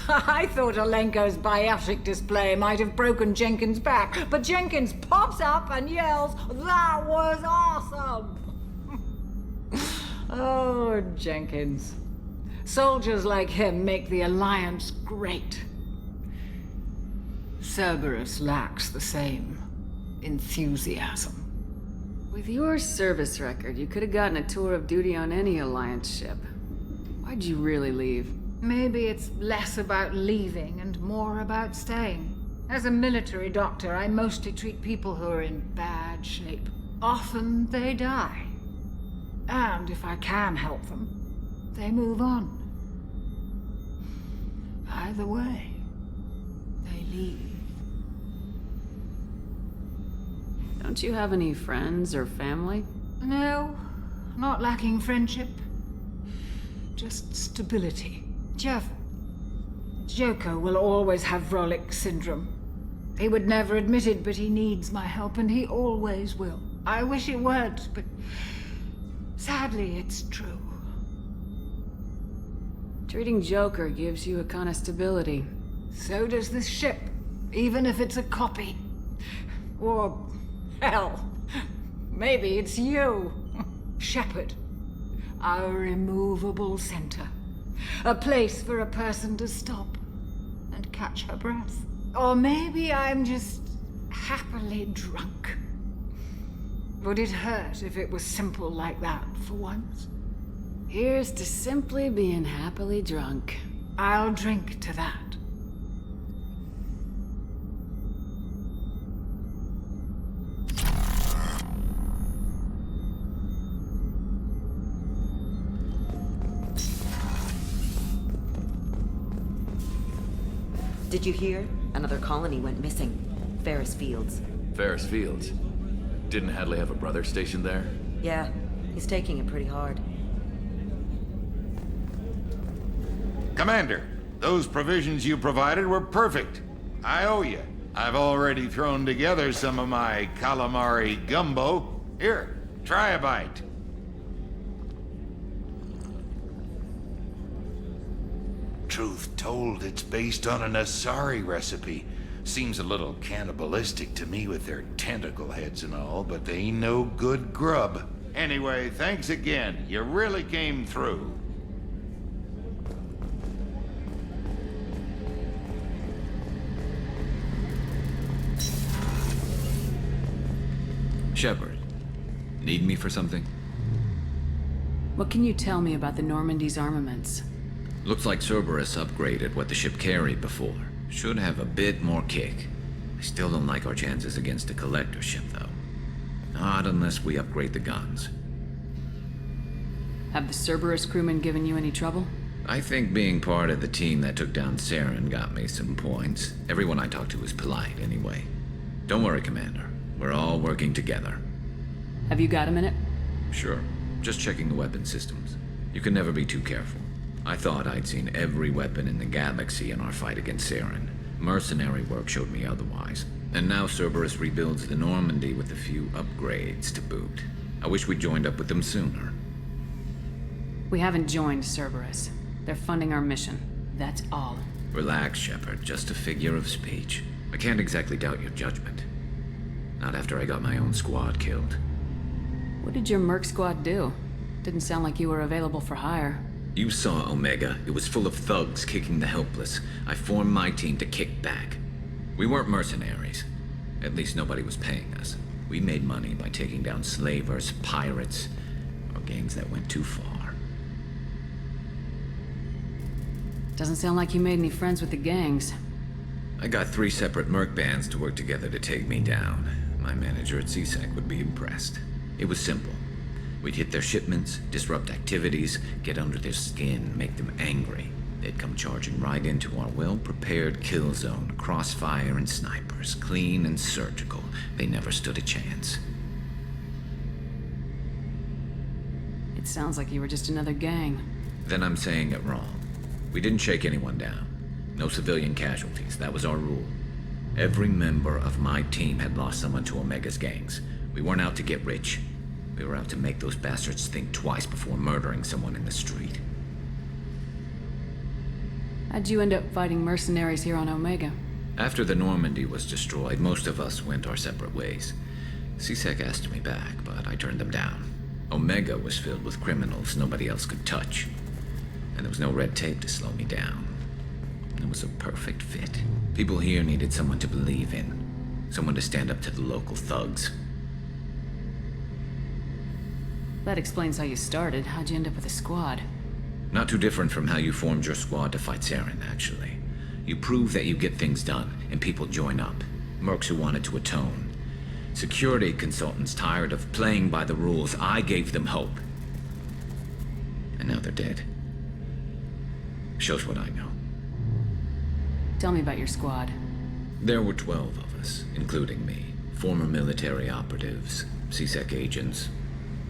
I thought Alenko's biotic display might have broken Jenkins' back, but Jenkins pops up and yells, "That was awesome!" Oh, Jenkins. Soldiers like him make the Alliance great. Cerberus lacks the same enthusiasm. With your service record, you could have gotten a tour of duty on any Alliance ship. Why'd you really leave? Maybe it's less about leaving and more about staying. As a military doctor, I mostly treat people who are in bad shape. Often they die. And if I can help them, they move on. Either way, they leave. Don't you have any friends or family? No, not lacking friendship. Just stability. Joko will always have Vrolik syndrome. He would never admit it, but he needs my help, and he always will. I wish it weren't, but sadly, it's true. Treating Joker gives you a kind of stability. So does this ship, even if it's a copy. Or, hell, maybe it's you, Shepard. Our immovable center. A place for a person to stop and catch her breath. Or maybe I'm just happily drunk. Would it hurt if it was simple like that for once? Here's to simply being happily drunk. I'll drink to that. Did you hear? Another colony went missing. Ferris Fields. Ferris Fields? Didn't Hadley have a brother stationed there? Yeah, he's taking it pretty hard. Commander, those provisions you provided were perfect. I owe you. I've already thrown together some of my calamari gumbo. Here, try a bite. Truth told, it's based on an Asari recipe. Seems a little cannibalistic to me with their tentacle heads and all, but they ain't no good grub. Anyway, thanks again. You really came through. Shepard, need me for something? What can you tell me about the Normandy's armaments? Looks like Cerberus upgraded what the ship carried before. Should have a bit more kick. I still don't like our chances against a collector ship, though. Not unless we upgrade the guns. Have the Cerberus crewmen given you any trouble? I think being part of the team that took down Saren got me some points. Everyone I talked to was polite, anyway. Don't worry, Commander. We're all working together. Have you got a minute? Sure. Just checking the weapon systems. You can never be too careful. I thought I'd seen every weapon in the galaxy in our fight against Saren. Mercenary work showed me otherwise. And now Cerberus rebuilds the Normandy with a few upgrades to boot. I wish we'd joined up with them sooner. We haven't joined Cerberus. They're funding our mission. That's all. Relax, Shepard. Just a figure of speech. I can't exactly doubt your judgment. Not after I got my own squad killed. What did your merc squad do? Didn't sound like you were available for hire. You saw Omega. It was full of thugs kicking the helpless. I formed my team to kick back. We weren't mercenaries. At least nobody was paying us. We made money by taking down slavers, pirates, or gangs that went too far. Doesn't sound like you made any friends with the gangs. I got 3 separate merc bands to work together to take me down. My manager at CSEC would be impressed. It was simple. We'd hit their shipments, disrupt activities, get under their skin, make them angry. They'd come charging right into our well-prepared kill zone, crossfire and snipers, clean and surgical. They never stood a chance. It sounds like you were just another gang. Then I'm saying it wrong. We didn't shake anyone down. No civilian casualties, that was our rule. Every member of my team had lost someone to Omega's gangs. We weren't out to get rich. We were out to make those bastards think twice before murdering someone in the street. How'd you end up fighting mercenaries here on Omega? After the Normandy was destroyed, most of us went our separate ways. CSEC asked me back, but I turned them down. Omega was filled with criminals nobody else could touch. And there was no red tape to slow me down. It was a perfect fit. People here needed someone to believe in. Someone to stand up to the local thugs. That explains how you started. How'd you end up with a squad? Not too different from how you formed your squad to fight Saren, actually. You prove that you get things done, and people join up. Mercs who wanted to atone. Security consultants tired of playing by the rules. I gave them hope. And now they're dead. Shows what I know. Tell me about your squad. There were 12 of us, including me. Former military operatives, CSEC agents,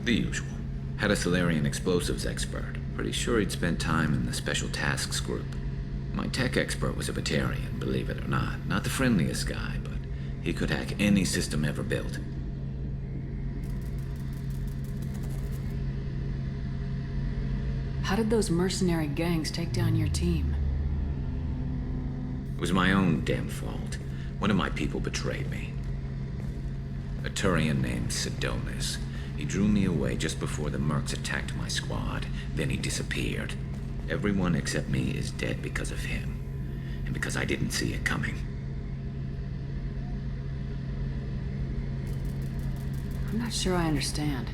the usual. Had a Solarian explosives expert. Pretty sure he'd spent time in the Special Tasks Group. My tech expert was a Batarian, believe it or not. Not the friendliest guy, but he could hack any system ever built. How did those mercenary gangs take down your team? It was my own damn fault. One of my people betrayed me. A Turian named Sidonis. He drew me away just before the Mercs attacked my squad. Then he disappeared. Everyone except me is dead because of him. And because I didn't see it coming. I'm not sure I understand.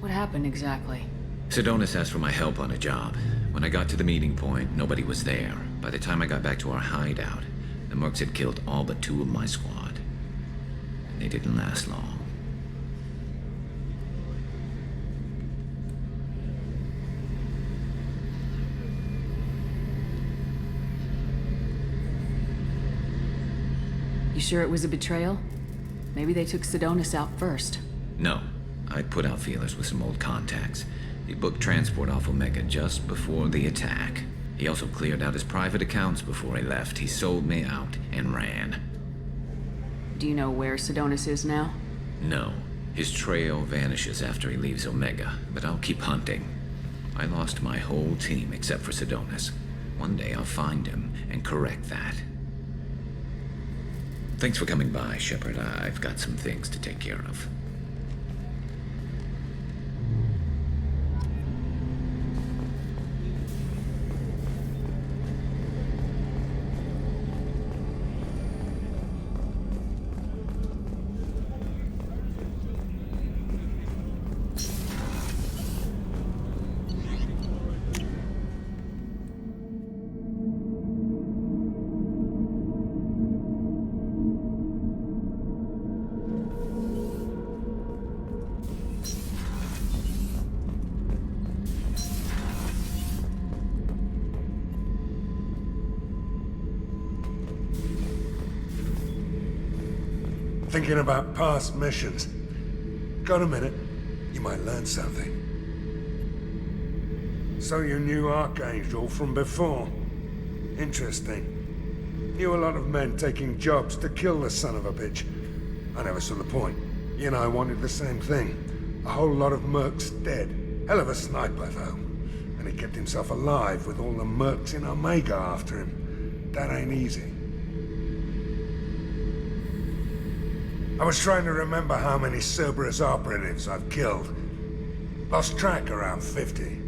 What happened exactly? Sidonis asked for my help on a job. When I got to the meeting point, nobody was there. By the time I got back to our hideout, the Mercs had killed all but 2 of my squad. And they didn't last long. You sure it was a betrayal? Maybe they took Sidonis out first. No. I put out feelers with some old contacts. He booked transport off Omega just before the attack. He also cleared out his private accounts before he left. He sold me out and ran. Do you know where Sidonis is now? No. His trail vanishes after he leaves Omega, but I'll keep hunting. I lost my whole team except for Sidonis. One day I'll find him and correct that. Thanks for coming by, Shepard. I've got some things to take care of. Thinking about past missions. Got a minute? You might learn something. So you knew Archangel from before? Interesting. Knew a lot of men taking jobs to kill the son of a bitch. I never saw the point. You and I wanted the same thing. A whole lot of mercs dead. Hell of a sniper, though. And he kept himself alive with all the mercs in Omega after him. That ain't easy. I was trying to remember how many Cerberus operatives I've killed. Lost track around 50.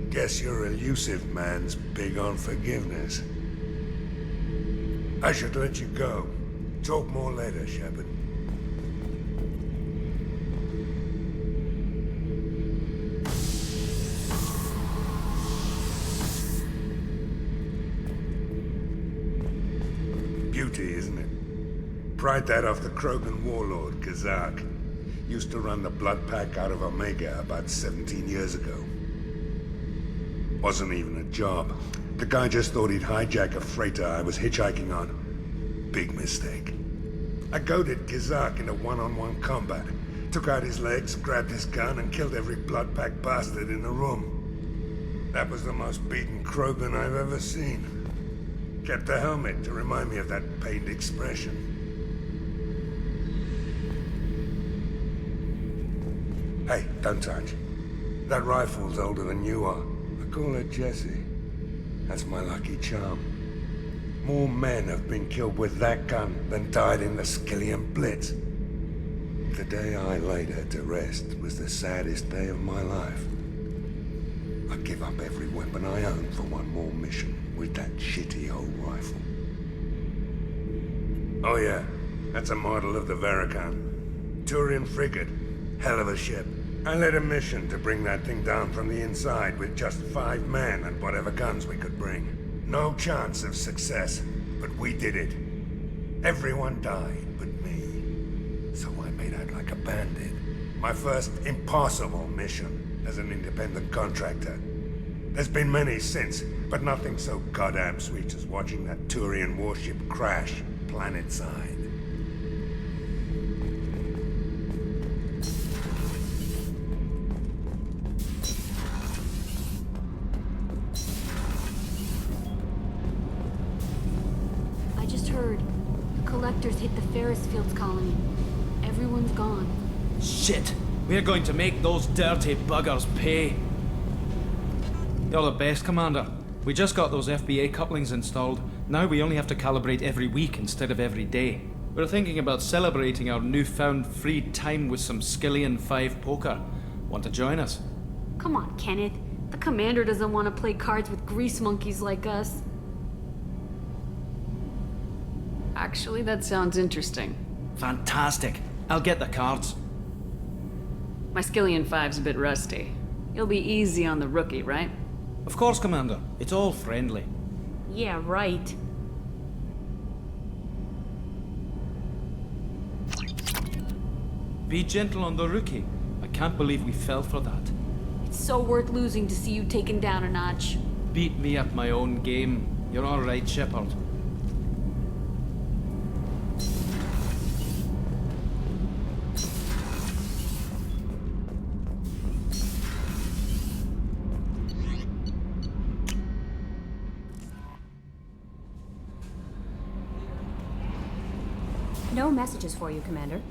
Guess your elusive man's big on forgiveness. I should let you go. Talk more later, Shepard. Beauty, isn't it? Pried that off the Krogan warlord, Kazak. Used to run the Blood Pack out of Omega about 17 years ago. Wasn't even a job. The guy just thought he'd hijack a freighter I was hitchhiking on. Big mistake. I goaded Kazak into one-on-one combat. Took out his legs, grabbed his gun, and killed every Blood Pack bastard in the room. That was the most beaten Krogan I've ever seen. Kept a helmet to remind me of that pained expression. Hey, don't touch. That rifle's older than you are. I call her Jessie. That's my lucky charm. More men have been killed with that gun than died in the Skillian Blitz. The day I laid her to rest was the saddest day of my life. I'd give up every weapon I own for one more mission with that shitty old rifle. Oh yeah, that's a model of the Veracon. Turian frigate. Hell of a ship. I led a mission to bring that thing down from the inside with just 5 men and whatever guns we could bring. No chance of success, but we did it. Everyone died but me. So I made out like a bandit. My first impossible mission as an independent contractor. There's been many since, but nothing so goddamn sweet as watching that Turian warship crash planetside. I just heard. The collectors hit the Ferris Fields colony. Everyone's gone. Shit! We're going to make those dirty buggers pay. You're the best, Commander. We just got those FBA couplings installed. Now we only have to calibrate every week instead of every day. We're thinking about celebrating our newfound free time with some Skillian 5 poker. Want to join us? Come on, Kenneth. The commander doesn't want to play cards with grease monkeys like us. Actually, that sounds interesting. Fantastic. I'll get the cards. My Skillian 5's a bit rusty. You'll be easy on the rookie, right? Of course, Commander. It's all friendly. Yeah, right. Be gentle on the rookie. I can't believe we fell for that. It's so worth losing to see you taken down a notch. Beat me at my own game. You're all right, Shepard. No messages for you, Commander.